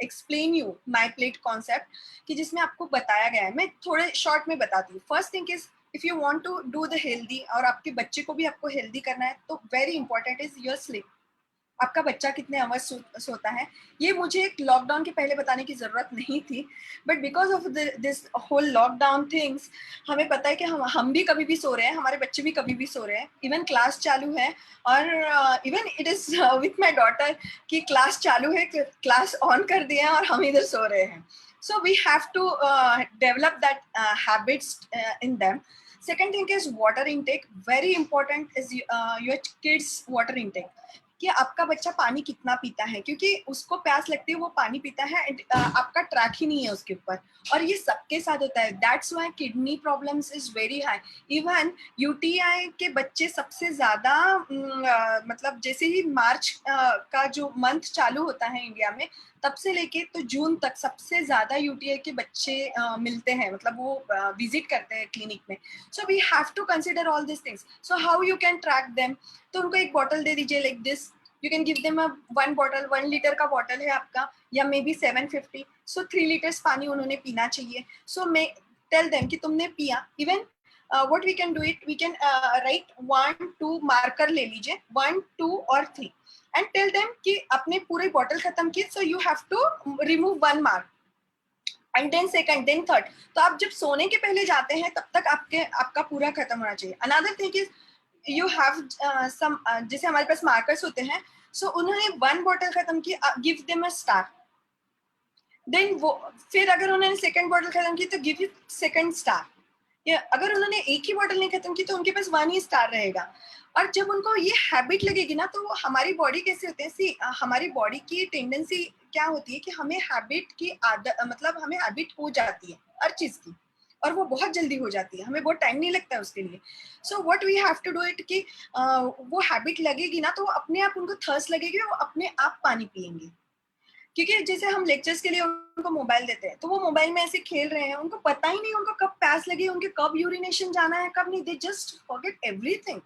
[SPEAKER 5] explain you My Plate concept, कि जिसमें आपको बताया गया है. मैं थोड़े शॉर्ट में बताती हूँ. First thing is if you want to do the healthy, और आपके बच्चे को भी आपको हेल्दी करना है, तो very important is your sleep. आपका बच्चा कितने आवर्स सोता है, ये मुझे एक लॉकडाउन के पहले बताने की जरूरत नहीं थी, but because of this whole lockdown things हमें पता है कि हम भी कभी भी सो रहे हैं, हमारे बच्चे भी कभी भी सो रहे हैं, इवन क्लास चालू है, और even it is with my daughter कि क्लास चालू है, क्लास ऑन कर दिया है और हम इधर सो रहे हैं. So we have to develop that habits in them. Second thing is water intake. Very important is your kids' water intake. कि आपका बच्चा पानी कितना पीता है, क्योंकि उसको प्यास लगती है, वो पानी पीता है, आपका ट्रैक ही नहीं है उसके ऊपर, और ये सबके साथ होता है. That's why kidney problems is very high. Even UTI के बच्चे सबसे ज्यादा मतलब जैसे ही मार्च का जो मंथ चालू होता है इंडिया में, तब से लेके तो जून तक सबसे ज्यादा यूटीआई के बच्चे मिलते हैं, मतलब वो विजिट करते हैं क्लिनिक में. So we have to consider all this things. So how you can track them. तो उनको एक बॉटल दे दीजिए like this. You can give them a 1 litre का बॉटल है आपका, या मे बी 750. सो 3 लीटर्स पानी उन्होंने पीना चाहिए. सो मैं टेल देम कि तुमने पिया. Even what we can do it, we can write 1 2 marker ले लीजिए, 1 2 और 3, and tell them कि अपने पूरे बॉटल खत्म की, so you have to remove 1 mark, and then second, then third. तो आप जब सोने के पहले जाते हैं तब तक आपका पूरा खत्म होना चाहिए. Another thing is you have some जैसे हमारे पास मार्कर्स होते हैं, so उन्होंने 1 बॉटल खत्म की, give them a star. Then वो फिर अगर उन्होंने सेकंड बॉटल खत्म की तो गिव इट सेकंड स्टार. या अगर उन्होंने एक ही बॉटल नहीं खत्म की तो उनके पास 1 ही स्टार रहेगा. और जब उनको ये हैबिट लगेगी ना, तो हमारी बॉडी कैसे होते हैं, हमारी बॉडी की टेंडेंसी क्या होती है कि हमें हैबिट की आदत, मतलब हमें हैबिट हो जाती है हर चीज की, और वो बहुत जल्दी हो जाती है, हमें बहुत टाइम नहीं लगता है उसके लिए. So what we have to do it कि वो हैबिट लगेगी ना, तो अपने आप उनको थर्स्ट लगेगी, वो अपने आप पानी पियेंगे. क्योंकि जैसे हम लेक्चर्स के लिए उनको मोबाइल देते हैं, तो वो मोबाइल में ऐसे खेल रहे हैं, उनको पता ही नहीं उनको कब प्यास लगी, उनके कब यूरिनेशन जाना है, कब नहीं. They just forget everything,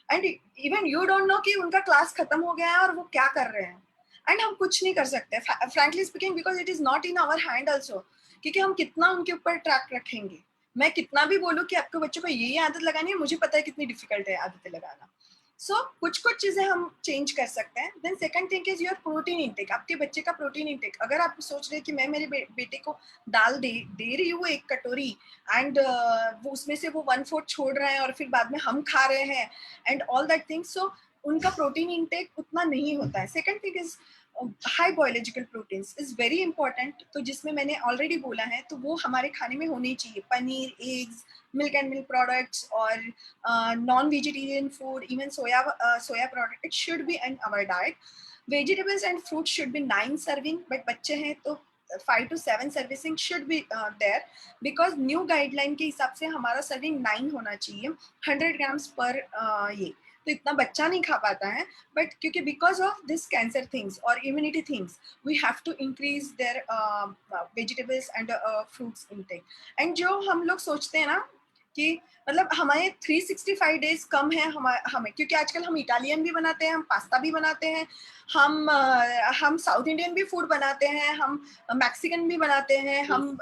[SPEAKER 5] and even you don't know कि उनका क्लास खत्म हो गया है और वो क्या कर रहे हैं. एंड हम कुछ नहीं कर सकते frankly speaking, because it is not in our hand also, क्योंकि हम कितना उनके ऊपर ट्रैक रखेंगे. मैं कितना भी बोलूँ कि आपके बच्चों को ये आदत लगानी है, मुझे पता है कितनी डिफिकल्ट है आदतें लगाना. सो कुछ चीजें हम चेंज कर सकते हैं. Then second thing is your protein intake. आपके बच्चे का प्रोटीन इंटेक, अगर आप सोच रहे हैं कि मैं मेरे बेटे को दाल दे रही हूँ 1 कटोरी, एंड वो उसमें से वो 1/4 छोड़ रहे हैं और फिर बाद में हम खा रहे हैं एंड ऑल दैट थिंग्स, सो उनका प्रोटीन इंटेक उतना नहीं होता है. Second thing is high biological proteins is very important. तो जिसमें मैंने ऑलरेडी बोला है, तो वो हमारे खाने में होने चाहिए. Paneer, eggs, milk and milk products, or non-vegetarian food, even soya product, it should be in our diet. Vegetables and fruits should be 9 serving, but बच्चे हैं तो 5 to 7 serving should be there, because new guideline के हिसाब से हमारा serving 9 होना चाहिए, 100 grams per ये. तो इतना बच्चा नहीं खा पाता है, बट क्योंकि because of this cancer things और immunity things, we have to increase their vegetables and fruits intake. And जो हम लोग सोचते हैं ना कि मतलब हमारे 365 डेज कम है हमें, क्योंकि आजकल हम इटालियन भी बनाते हैं, हम पास्ता भी बनाते हैं, हम साउथ इंडियन भी फूड बनाते हैं, हम मैक्सिकन भी बनाते हैं, हम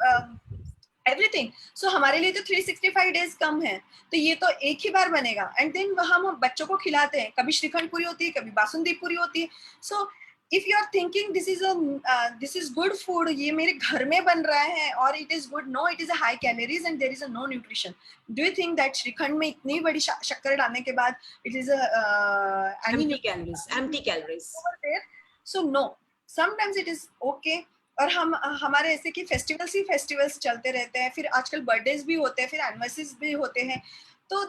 [SPEAKER 5] एवरीथिंग. सो हमारे लिए तो 365 डेज कम है, तो ये तो एक ही बार बनेगा. एंड देन हम बच्चों को खिलाते हैं, कभी श्रीखंड पूरी होती है, कभी बासुंदी पूरी होती है. सो if you are thinking this is good food, ये मेरे घर में बन रहा है और it is good, no, it is a high calories and there is a no nutrition. Do you think that shrikhand में इतनी बड़ी शक्कर डालने के बाद it is a
[SPEAKER 4] empty calories
[SPEAKER 5] over there? So no, sometimes it is okay. और हमारे ऐसे कि फेस्टिवल्स चलते रहते हैं, फिर आजकल बर्थडेज भी होते हैं, फिर एनिवर्सरीज भी होते हैं, तो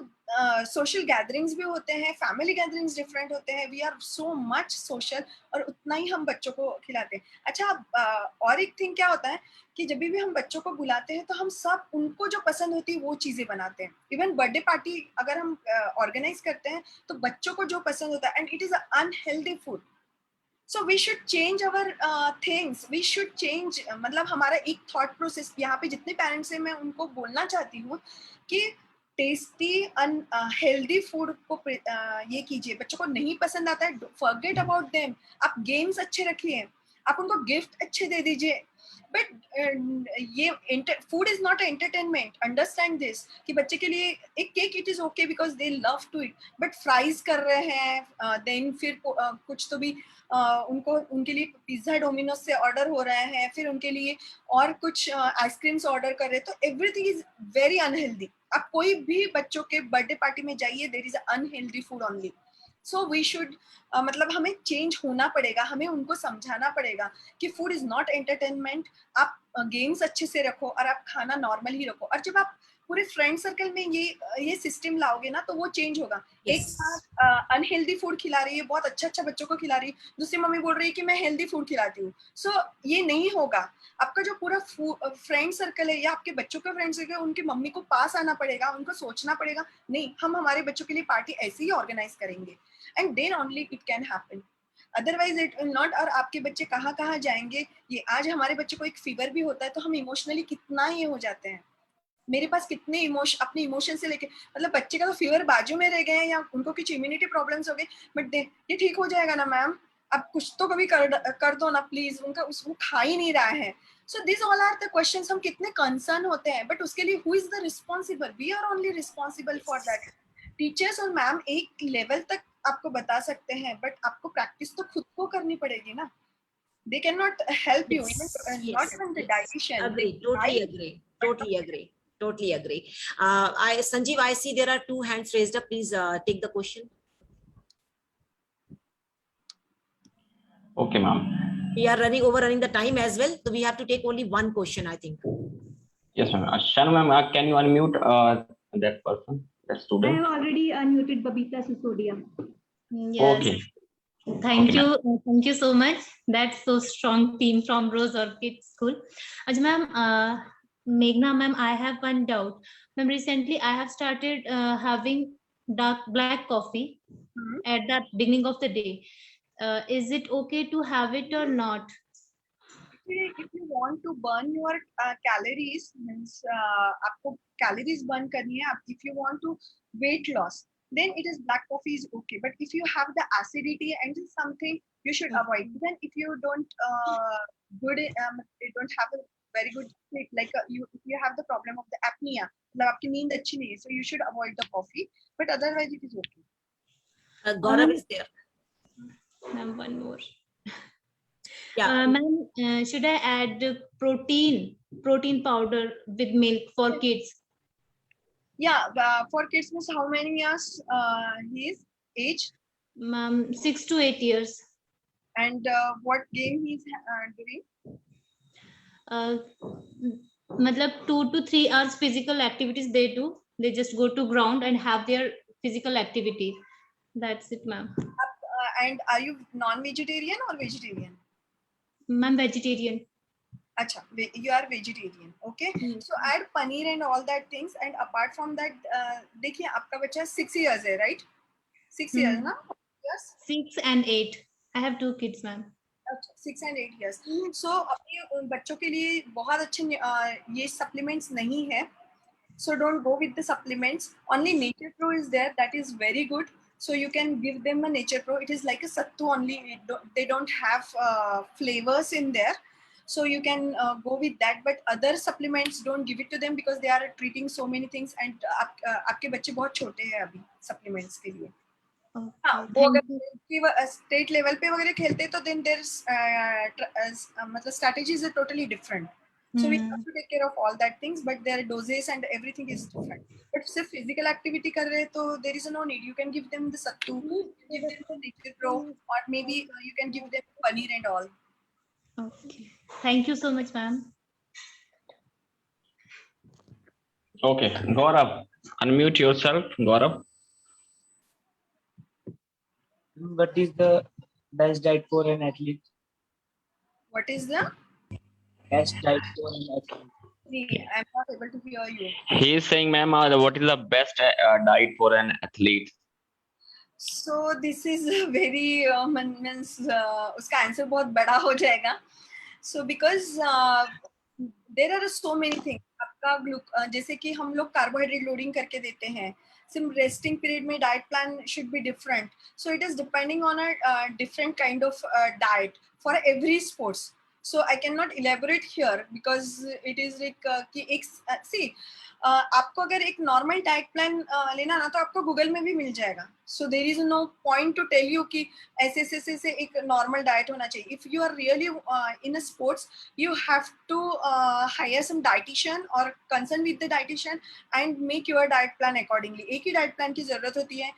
[SPEAKER 5] सोशल गैदरिंग्स भी होते हैं, फैमिली गैदरिंग्स डिफरेंट होते हैं. We are so much social, और उतना ही हम बच्चों को खिलाते हैं. अच्छा, और एक थिंग क्या होता है कि जब भी हम बच्चों को बुलाते हैं तो हम सब उनको जो पसंद होती है वो चीजें बनाते हैं. इवन बर्थडे पार्टी अगर हम ऑर्गेनाइज करते हैं तो बच्चों को जो पसंद होता है, and it is unhealthy food. So we should change our things. We should change. मतलब हमारा एक थॉट प्रोसेस यहाँ पे जितने पेरेंट्स हैं, मैं उनको बोलना चाहती हूँ कि टेस्टी हेल्दी फूड को ये कीजिए. बच्चों को नहीं पसंद आता है, फॉरगेट अबाउट देम. आप गेम्स अच्छे रखिए, आप उनको गिफ्ट अच्छे दे दीजिए, बट ये food is not entertainment, understand this, कि बच्चे के लिए एक cake it is okay because they love to it, but fries कर रहे हैं, देन फिर कुछ तो भी उनको उनके लिए पिज्जा डोमिनोज से ऑर्डर हो रहे हैं, फिर उनके लिए और कुछ आइसक्रीम्स ऑर्डर कर रहे हैं, तो एवरीथिंग इज वेरी अनहेल्दी। आप कोई भी बच्चों के बर्थडे पार्टी में जाइए, there is unhealthy food only. So we should मतलब हमें चेंज होना पड़ेगा, हमें उनको समझाना पड़ेगा कि फूड इज नॉट एंटरटेनमेंट। आप गेम्स अच्छे से रखो और आप खाना नॉर्मल ही रखो, और जब आप पूरे फ्रेंड सर्कल में ये सिस्टम लाओगे ना, तो वो चेंज होगा। एक अनहेल्दी फूड खिला रही है, बहुत अच्छा अच्छा बच्चों को खिला रही है, दूसरी मम्मी बोल रही है कि मैं हेल्दी फूड खिलाती हूँ। सो ये नहीं होगा। आपका जो पूरा फ्रेंड सर्कल है या आपके बच्चों का फ्रेंड सर्कल है, उनकी मम्मी को पास आना पड़ेगा, उनको सोचना पड़ेगा, नहीं हम हमारे बच्चों के लिए पार्टी ऐसे ही ऑर्गेनाइज करेंगे, and then only it can happen, otherwise it will not. और आपके बच्चे कहाँ कहाँ जाएंगे। ये आज हमारे बच्चे को एक फीवर भी होता है तो हम इमोशनली कितना ये हो जाते हैं, मेरे पास कितने अपने इमोशन से लेके, मतलब बच्चे का तो फीवर बाजू में रह गए हैं या उनको कुछ इम्यूनिटी प्रॉब्लम्स हो गए, बट ये ठीक हो जाएगा ना मैम, आप कुछ तो कभी कर दो ना प्लीज, उनका वो खा ही नहीं रहा है। So this all are the questions, हम कितने कंसर्न होते हैं, बट उसके लिए who is the responsible, we are only responsible for that. Teachers और मैम एक लेवल तक आपको बता सकते हैं, बट आपको प्रैक्टिस तो खुद को करनी पड़ेगी ना। They cannot help you, not even the dietitian.
[SPEAKER 4] Agree, totally agree. Sanjeev, I see there are 2 hands raised up. Please take the question.
[SPEAKER 1] Okay, ma'am.
[SPEAKER 4] We are overrunning the time as well, so we have to take only one question, I think.
[SPEAKER 1] Yes, ma'am. Shanu ma'am, can you unmute that person, that student?
[SPEAKER 6] I have already unmuted Babita Sisodia.
[SPEAKER 7] Yes.
[SPEAKER 1] Okay.
[SPEAKER 7] Thank you so much. That's so strong team from Rose Orchid School. Ma'am, Meghna ma'am, I have one doubt. Ma'am, recently I have started having black coffee at the beginning of the day. Is it okay to have it or not?
[SPEAKER 5] If you want to burn your calories, means आपको calories burn करनी है, if you want to weight loss, then it is black coffee is okay. But if you have the acidity and something, you should avoid. Even if you don't you don't have a very good sleep, like if you have the problem of the apnea, मतलब आपकी नींद अच्छी नहीं है, so you should avoid the coffee. But otherwise, it is okay.
[SPEAKER 4] Gaurav is there.
[SPEAKER 7] Ma'am, one more.
[SPEAKER 4] Yeah.
[SPEAKER 7] Ma'am, should I add protein powder with milk for kids?
[SPEAKER 5] Yeah, for kids means how many years his age?
[SPEAKER 7] Ma'am, 6 to 8 years.
[SPEAKER 5] And what game he's doing?
[SPEAKER 7] Matlab 2 to 3 hours physical activities they do. They just go to ground and have their physical activities. That's it, ma'am.
[SPEAKER 5] And are you non-vegetarian or vegetarian?
[SPEAKER 7] Ma'am, vegetarian.
[SPEAKER 5] Acha, you are vegetarian, okay? So add paneer and all that things, and apart from that, देखिए आपका बच्चा 6 years है, right? 6 years, ना? Yes.
[SPEAKER 7] 6 and 8. I have 2 kids, ma'am.
[SPEAKER 5] 6 and 8 years. So अपने बच्चों के लिए बहुत अच्छे ये supplements नहीं है. So don't go with the supplements. Only Nature Pro is there. That is very good. So you can give them a Nature Pro. It is like a sattu only. They don't have flavors in there. So you can go with that. But other supplements, don't give it to them because they are treating so many things. And आपके बच्चे बहुत छोटे हैं अभी supplements के लिए. हाँ, वो अगर स्टेट लेवल पे वगैरह खेलते तो then there's मतलब strategies are totally different. So we have to take care of all that things, but their doses and everything is different. But सिर्फ physical activity कर रहे तो there is no need. You can give them the sattu, give them the Nature Pro, or maybe you can give them paneer and all.
[SPEAKER 7] Okay. Thank you so much, ma'am.
[SPEAKER 1] Okay, Gaurav, unmute yourself, Gaurav.
[SPEAKER 8] What is the best diet for an athlete?
[SPEAKER 5] What is the
[SPEAKER 8] Best diet for an athlete.
[SPEAKER 5] I'm not able to hear you.
[SPEAKER 1] He is saying, ma'am, what is the best diet for an athlete?
[SPEAKER 5] So this is very means उसका answer बहुत बड़ा हो जाएगा. So because there are so many things. आपका जैसे कि हम लोग carbohydrate loading करके देते हैं. Some resting period में diet plan should be different. So it is depending on a different kind of diet. for every sports. So I cannot elaborate here because it is like कि एक see आपको अगर एक normal diet plan लेना ना तो आपको Google में भी मिल जाएगा. So there is no point to tell you कि ऐसे से एक नॉर्मल डाइट होना चाहिए. If you are really in a sports you have to hire some dietitian और concern with the dietitian and make your diet plan accordingly. एक ही diet plan की जरूरत होती है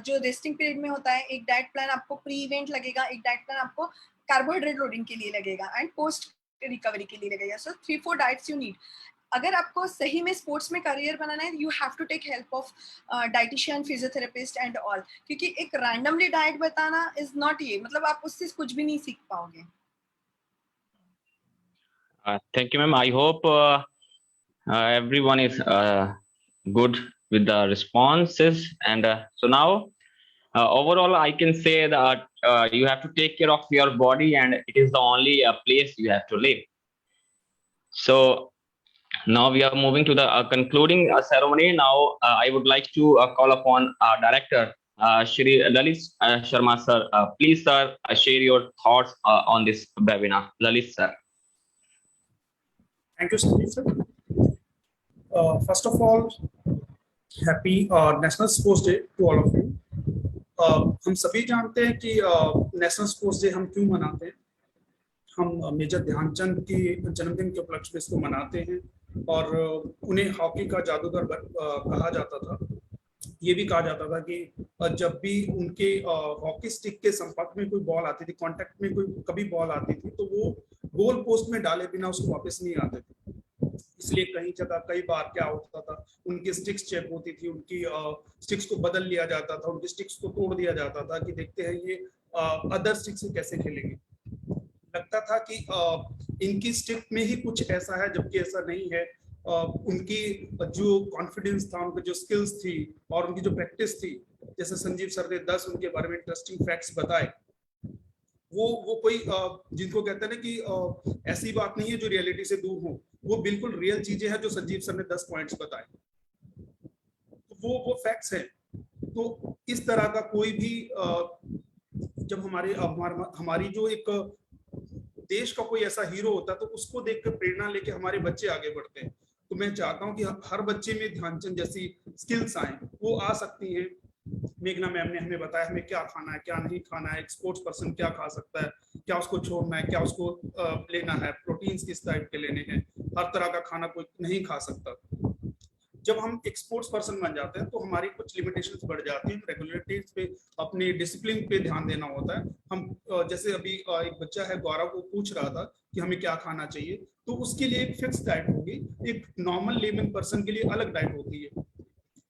[SPEAKER 5] जो रेस्टिंग पीरियड में होता है. एक डाइट प्लान आपको प्री इवेंट लगेगा, एक डाइट प्लान आपको कार्बोहाइड्रेट लोडिंग के लिए लगेगा एंड पोस्ट रिकवरी के लिए लगेगा. So 3-4 diets you need. अगर आपको सही में स्पोर्ट्स में करियर बनाना है you have to take help of dietitian, physiotherapist and all. क्योंकि एक रैंडमली डाइट बताना इज नॉट ये मतलब आप उससे कुछ भी नहीं सीख पाओगे.
[SPEAKER 1] Thank you, ma'am. I hope everyone is good with the responses. And so now, overall, I can say that you have to take care of your body, and it is the only place you have to live. So now we are moving to the concluding ceremony. Now I would like to call upon our director, Shri Lalit Sharma sir. Please, sir, share your thoughts on this webinar. Lalit sir.
[SPEAKER 9] Thank you, Sanjeev sir. First of all, happy National Sports Day to all of you. हम सभी जानते हैं कि national sports day हम क्यों मनाते हैं. हम मेजर ध्यानचंद की जन्मदिन के उपलक्ष्य में इसको मनाते हैं और उन्हें हॉकी का जादूगर कहा जाता था. ये भी कहा जाता था कि जब भी उनके हॉकी स्टिक के संपर्क में कोई बॉल आती थी, कांटेक्ट में कोई कभी बॉल आती थी तो वो गोल पोस्ट में डाले बिना उसको वापस नहीं आते थे. इसलिए कई बार क्या होता था, उनकी स्टिक्स चेक होती थी, उनकी स्टिक्स को बदल लिया जाता था, उनकी स्टिक्स को तोड़ दिया जाता था कि देखते हैं ये अदर स्टिक्स से कैसे खेलेंगे. लगता था कि इनकी स्टिक में ही कुछ ऐसा है, जबकि ऐसा नहीं है. उनकी जो कॉन्फिडेंस था, उनकी जो स्किल्स थी और उनकी जो प्रैक्टिस थी, जैसे संजीव सर ने 10 उनके बारे में इंटरेस्टिंग फैक्ट्स बताए, वो कोई जिनको कहते हैं ना कि ऐसी बात नहीं है जो रियलिटी से दूर हो. वो बिल्कुल रियल चीजें हैं जो संजीव सर ने 10 पॉइंट्स बताए. वो फैक्ट्स हैं. तो इस तरह का कोई भी जब हमारी जो एक देश का कोई ऐसा हीरो होता है तो उसको देखकर प्रेरणा लेके हमारे बच्चे आगे बढ़ते हैं. तो मैं चाहता हूं कि हर बच्चे में ध्यानचंद जैसी स्किल्स आए. वो आ सकती हैं. मेघना मैम ने हमें बताया हमें क्या खाना है, क्या नहीं खाना है, एक स्पोर्ट्स पर्सन क्या खा सकता है, क्या उसको छोड़ना है, क्या उसको लेना है, प्रोटीन्स किस टाइप के लेने हैं. हर तरह का खाना कोई नहीं खा सकता. जब हम एक स्पोर्ट्स पर्सन बन जाते हैं तो हमारी कुछ लिमिटेशंस बढ़ जाती हैं. रेगुलरिटीज पे, अपने डिसिप्लिन पे ध्यान देना होता है. हम जैसे अभी एक बच्चा है गौरव, को पूछ रहा था कि हमें क्या खाना चाहिए, तो उसके लिए एक फिक्स डाइट होगी. एक नॉर्मल लेमन पर्सन के लिए अलग डाइट होती है.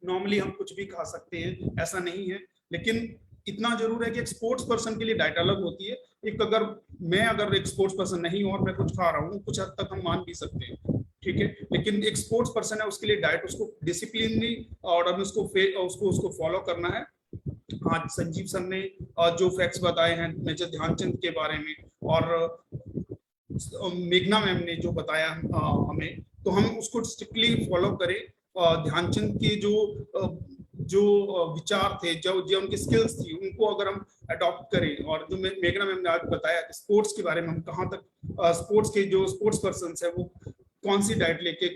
[SPEAKER 9] नॉर्मली हम कुछ भी खा सकते हैं, ऐसा नहीं है, लेकिन इतना जरूर है कि एक स्पोर्ट्स पर्सन के लिए डाइट अलग होती है. अगर एक स्पोर्ट्स पर्सन नहीं हूं और मैं कुछ खा रहा हूँ, कुछ हद तक हम मान भी सकते हैं, ठीक है. लेकिन एक स्पोर्ट्स पर्सन है, उसके लिए डाइट, उसको डिसिप्लिनली ऑर्डर में उसको फॉलो करना है. आज संजीव सर ने जो फैक्ट्स बताए हैं मेजर ध्यानचंद के बारे में और मेघना मैम ने जो बताया हमें, तो हम उसको स्ट्रिक्टली फॉलो करें. ध्यानचंद के जो विचार थे, जो उनकी स्किल्स थी, उनको अगर हम अडॉप्ट करें. और जो मेघना मैम ने आज बताया स्पोर्ट्स के बारे में, हम कहाँ तक स्पोर्ट्स के जो स्पोर्ट्स पर्सन है वो कौन सी डाइट लेके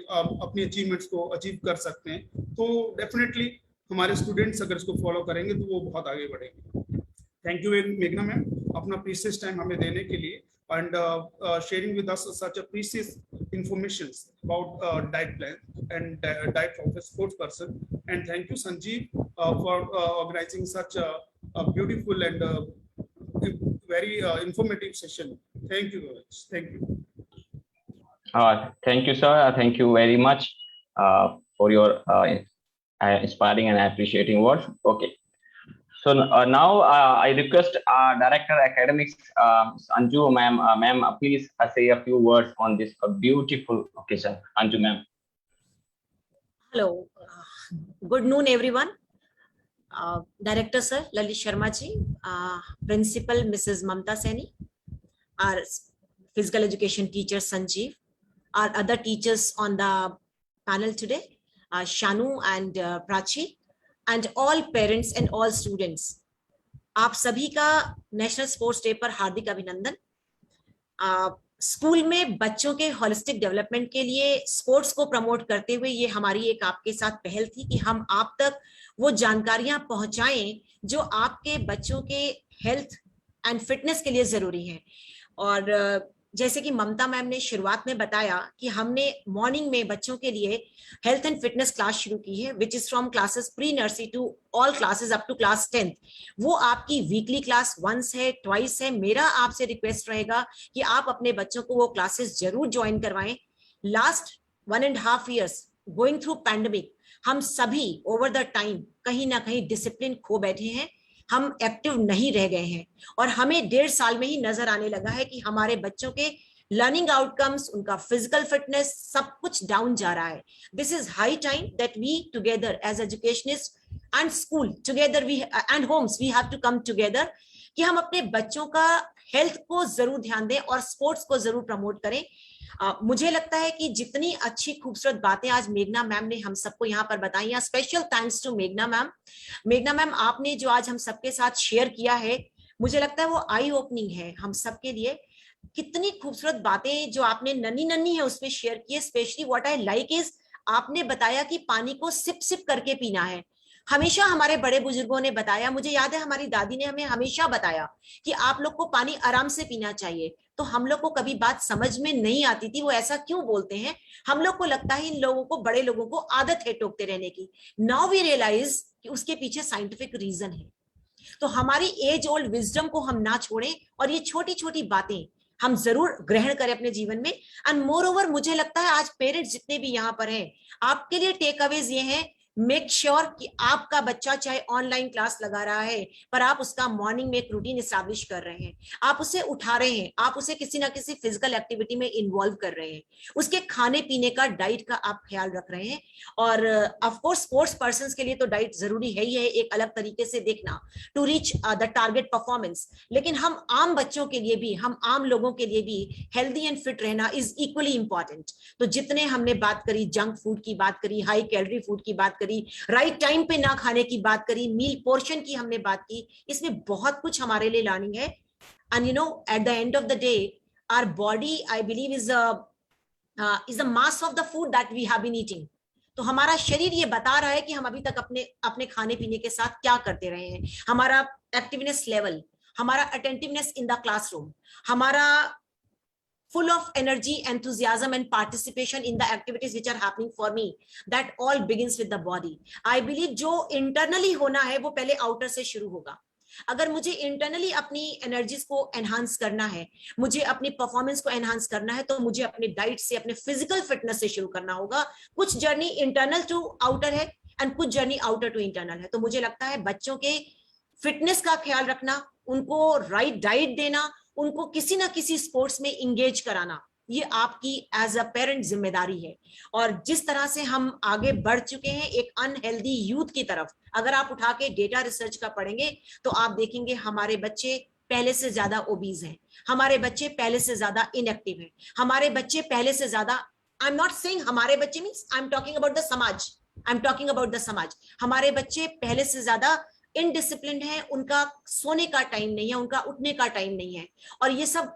[SPEAKER 9] अपनी अचीवमेंट्स को अचीव कर सकते हैं, तो डेफिनेटली हमारे स्टूडेंट्स अगर इसको फॉलो करेंगे तो वो बहुत आगे बढ़ेंगे. थैंक यू मेघना मैम अपना प्रीशियस टाइम हमें देने के लिए and sharing with us such a precious information about diet plan and diet of a sports person. And thank you Sanjeev for organizing such a beautiful and very informative session. Thank you very much. Thank you.
[SPEAKER 1] Thank you, sir. Thank you very much for your inspiring and appreciating words. Okay. So now I request Director Academics, Anju ma'am, please say a few words on this beautiful occasion. Anju ma'am.
[SPEAKER 4] Hello, good noon everyone. Director sir Lalit Sharma ji, Principal Mrs. Mamta Saini, our physical education teacher Sanjeev, our other teachers on the panel today, Shanu and Prachi, and all parents and all students. आप सभी का national sports day पर हार्दिक अभिनंदन. School में बच्चों के holistic development के लिए स्पोर्ट्स को प्रमोट करते हुए ये हमारी एक आपके साथ पहल थी कि हम आप तक वो जानकारियां पहुंचाएं जो आपके बच्चों के हेल्थ एंड फिटनेस के लिए जरूरी है। और जैसे कि ममता मैम ने शुरुआत में बताया कि हमने मॉर्निंग में बच्चों के लिए हेल्थ एंड फिटनेस क्लास शुरू की है, which is from classes pre nursery to all classes up to class 10th। वो आपकी वीकली क्लास वंस है, ट्वाइस है। मेरा आपसे रिक्वेस्ट रहेगा कि आप अपने बच्चों को वो क्लासेस जरूर ज्वाइन करवाएं। Last 1.5 years going through pandemic, हम सभी ओवर द टाइम कहीं ना कहीं डिसिप्लिन खो बैठे हैं, हम एक्टिव नहीं रह गए हैं और हमें 1.5 साल में ही नजर आने लगा है कि हमारे बच्चों के लर्निंग आउटकम्स, उनका फिजिकल फिटनेस सब कुछ डाउन जा रहा है। This is high time that we together as educationist and school together we and homes we have to come together कि हम अपने बच्चों का हेल्थ को जरूर ध्यान दें और स्पोर्ट्स को जरूर प्रमोट करें। मुझे लगता है कि जितनी अच्छी खूबसूरत बातें आज मेघना मैम ने हम सबको यहाँ पर बताई हैं, स्पेशल थैंक्स टू मेघना मैम। मेघना मैम, आपने जो आज हम सबके साथ शेयर किया है, मुझे लगता है वो आई ओपनिंग है हम सबके लिए। कितनी खूबसूरत बातें जो आपने नन्ही नन्ही है उसमें शेयर की है। Specially what I like is आपने बताया कि पानी को सिप सिप करके पीना है। हमेशा हमारे बड़े बुजुर्गों ने बताया, मुझे याद है हमारी दादी ने हमें हमेशा बताया कि आप लोग को पानी आराम से पीना चाहिए। तो हम लोग को कभी बात समझ में नहीं आती थी वो ऐसा क्यों बोलते हैं। हम लोग को लगता है इन लोगों को, बड़े लोगों को आदत है टोकते रहने की। नाउ वी रियलाइज कि उसके पीछे साइंटिफिक रीजन है। तो हमारी एज ओल्ड विजडम को हम ना छोड़ें और ये छोटी छोटी बातें हम जरूर ग्रहण करें अपने जीवन में। एंड मोर ओवर मुझे लगता है आज पेरेंट्स जितने भी यहाँ पर हैं, आपके लिए टेक अवेज ये हैं, मेक श्योर कि आपका बच्चा चाहे ऑनलाइन क्लास लगा रहा है पर आप उसका मॉर्निंग में एक रूटीन एस्टैब्लिश कर रहे हैं, आप उसे उठा रहे हैं, आप उसे किसी ना किसी फिजिकल एक्टिविटी में इन्वॉल्व कर रहे हैं, उसके खाने पीने का, डाइट का आप ख्याल रख रहे हैं। और ऑफ कोर्स स्पोर्ट्स पर्संस के लिए तो डाइट जरूरी है ही है, एक अलग तरीके से देखना to reach the target performance. लेकिन हम आम बच्चों के लिए भी, हम आम लोगों के लिए भी हेल्दी एंड फिट रहना इज इक्वली इंपॉर्टेंट। तो जितने हमने बात करी, जंक फूड की बात करी, हाई कैलोरी फूड की बात करी, राइट टाइम पे ना खाने की बात करी, मील पोर्शन की हमने बात की, इसमें बहुत कुछ हमारे लिए लर्निंग है। And you know at the end of the day our body I believe is a mass of the food that we have been eating. तो हमारा शरीर ये बता रहा है कि हम अभी तक अपने खाने पीने के साथ क्या करते रहे हैं। हमारा एक्टिवनेस लेवल, हमारा अटेंटिवनेस इन द क्लासरूम, हमारा full of energy, enthusiasm and participation in the activities which are happening for me, that all begins with the body. I believe जो internally होना है वो पहले outer से शुरू होगा। अगर मुझे इंटरनली अपनी एनर्जीज को एनहांस करना है, मुझे अपनी परफॉर्मेंस को एनहांस करना है, तो मुझे अपने डाइट से, अपने फिजिकल फिटनेस से शुरू करना होगा। कुछ जर्नी इंटरनल टू आउटर है एंड कुछ जर्नी आउटर टू इंटरनल है। तो मुझे लगता है बच्चों के फिटनेस का ख्याल रखना, उनको राइट डाइट देना, उनको किसी ना किसी स्पोर्ट्स में इंगेज कराना, ये आपकी एज अ पेरेंट जिम्मेदारी है। और जिस तरह से हम आगे बढ़ चुके हैं एक अनहेल्दी यूथ की तरफ, अगर आप उठा के डेटा रिसर्च का पढ़ेंगे तो आप देखेंगे हमारे बच्चे पहले से ज्यादा ओबीज हैं, हमारे बच्चे पहले से ज्यादा इनएक्टिव हैं, हमारे बच्चे पहले से ज्यादा, आई एम नॉट सेइंग हमारे बच्चे means I am talking about the samaj, I am talking about the samaj. हमारे बच्चे पहले से ज्यादा इनडिसिप्लिन्ड है, उनका सोने का टाइम नहीं है, उनका उठने का टाइम नहीं है। और ये सब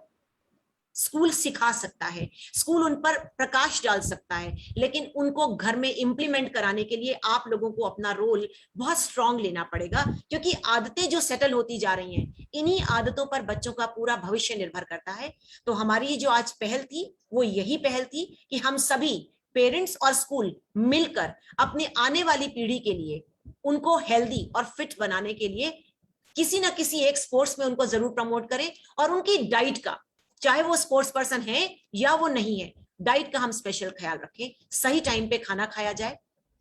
[SPEAKER 4] स्कूल सिखा सकता है, स्कूल उन पर प्रकाश डाल सकता है, लेकिन उनको घर में इंप्लीमेंट कराने के लिए आप लोगों को अपना रोल बहुत स्ट्रांग लेना पड़ेगा, क्योंकि आदतें जो सेटल होती जा रही हैं, इन्हीं आदतों पर बच्चों का पूरा भविष्य निर्भर करता है। तो हमारी जो आज पहल थी वो यही पहल थी कि हम सभी पेरेंट्स और स्कूल मिलकर अपने आने वाली पीढ़ी के लिए, उनको हेल्दी और फिट बनाने के लिए किसी ना किसी एक स्पोर्ट्स में उनको जरूर प्रमोट करें। और उनकी डाइट का, चाहे वो स्पोर्ट्स पर्सन है या वो नहीं है, डाइट का हम स्पेशल ख्याल रखें। सही टाइम पे खाना खाया जाए,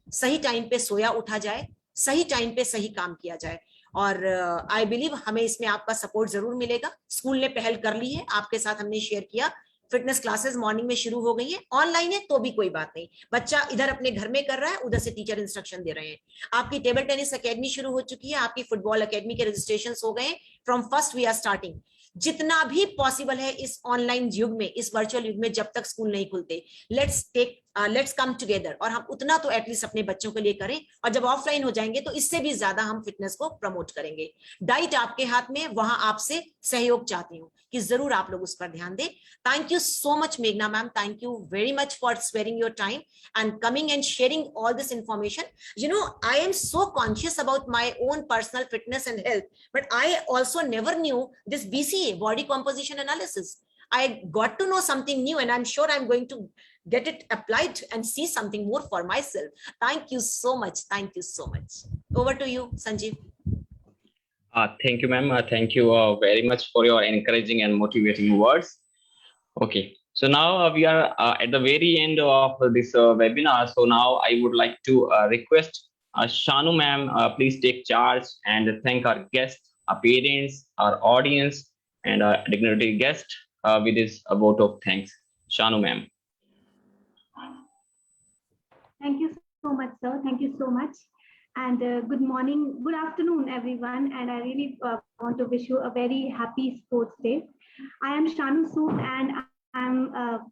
[SPEAKER 4] सही टाइम पे सोया उठा जाए, सही टाइम पे सही काम किया जाए। और आई बिलीव हमें इसमें आपका सपोर्ट जरूर मिलेगा। स्कूल ने पहल कर ली है, आपके साथ हमने शेयर किया, फिटनेस क्लासेस मॉर्निंग में शुरू हो गई है, ऑनलाइन है तो भी कोई बात नहीं, बच्चा इधर अपने घर में कर रहा है, उधर से टीचर इंस्ट्रक्शन दे रहे हैं। आपकी टेबल टेनिस एकेडमी शुरू हो चुकी है, आपकी फुटबॉल एकेडमी के रजिस्ट्रेशन हो गए, from 1st we are starting. जितना भी पॉसिबल है इस ऑनलाइन युग में, इस वर्चुअल युग में, जब तक स्कूल नहीं खुलते, let's take let's come together, और हम उतना तो एटलीस्ट अपने बच्चों के लिए करें, और जब ऑफलाइन हो जाएंगे तो इससे भी ज्यादा हम फिटनेस को प्रमोट करेंगे। डाइट आपके हाथ में, वहां आपसे सहयोग चाहती हूँ कि जरूर आप लोग उस पर ध्यान दें। थैंक यू सो मच मेघना ma'am, thank you very much for sparing your time and coming and sharing all this information. You know, I am so conscious about my own personal fitness and health, but I also never knew this BCA, body composition analysis. I got to know something new, and I'm sure I'm going to get it applied and see something more for myself. Thank you so much. Thank you so much. Over to you, Sanjeev.
[SPEAKER 1] Thank you, ma'am. Thank you very much for your encouraging and motivating words. Okay. So now we are at the very end of this webinar. So now I would like to request Shanu ma'am, please take charge and thank our guests, our parents, our audience, and our dignitary guest with this vote of thanks. Shanu ma'am.
[SPEAKER 6] Thank you so much, sir. Thank you so much. And good morning, good afternoon, everyone. And I really want to wish you a very happy sports day. I am Shanu Sood, and I'm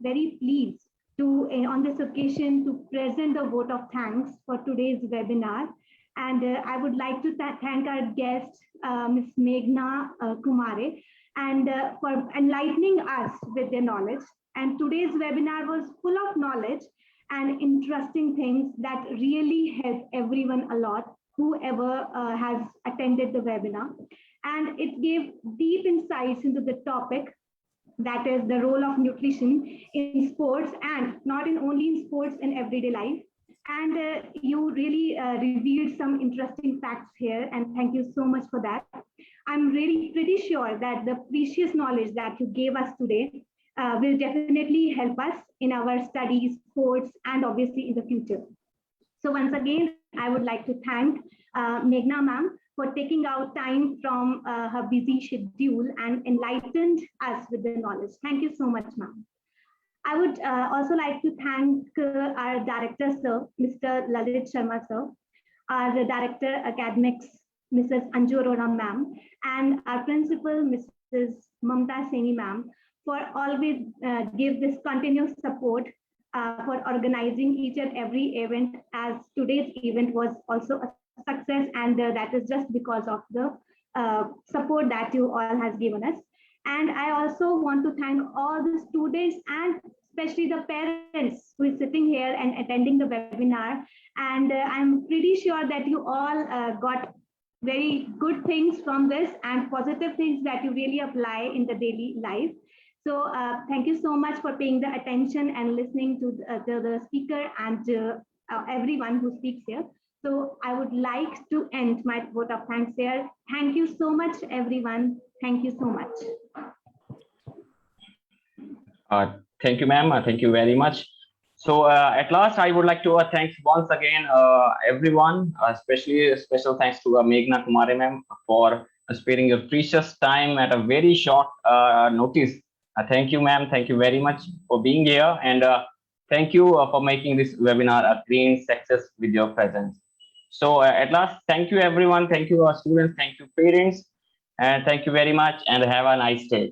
[SPEAKER 6] very pleased to, on this occasion, to present the vote of thanks for today's webinar. And I would like to thank our guest, Ms. Meghna Kumare, and for enlightening us with their knowledge. And today's webinar was full of knowledge and interesting things that really help everyone a lot, whoever has attended the webinar. And it gave deep insights into the topic, that is the role of nutrition in sports, and not in only in sports, in everyday life. And you really revealed some interesting facts here, and thank you so much for that. I'm really pretty sure that the precious knowledge that you gave us today will definitely help us in our studies, sports, and obviously in the future. So once again, I would like to thank Meghna ma'am for taking out time from her busy schedule and enlightened us with the knowledge. Thank you so much, ma'am. I would also like to thank our director, sir, Mr. Lalit Sharma, sir, our director academics, Mrs. Anju Arora ma'am, and our principal, Mrs. Mamta Saini ma'am, for always give this continuous support for organizing each and every event, as today's event was also a success, and that is just because of the support that you all has given us. And I also want to thank all the students and especially the parents who is sitting here and attending the webinar. And I'm pretty sure that you all got very good things from this and positive things that you really apply in the daily life. So thank you so much for paying the attention and listening to the speaker and everyone who speaks here. So I would like to end my vote of thanks here. Thank you so much, everyone. Thank you so much.
[SPEAKER 1] Thank you, ma'am. Thank you very much. So at last, I would like to thank once again everyone, especially special thanks to Meghna Kumare ma'am for sparing your precious time at a very short notice. Thank you, ma'am. Thank you very much for being here, and thank you for making this webinar a great success with your presence. So at last, thank you, everyone. Thank you, our students. Thank you, parents, and thank you very much. And have a nice day.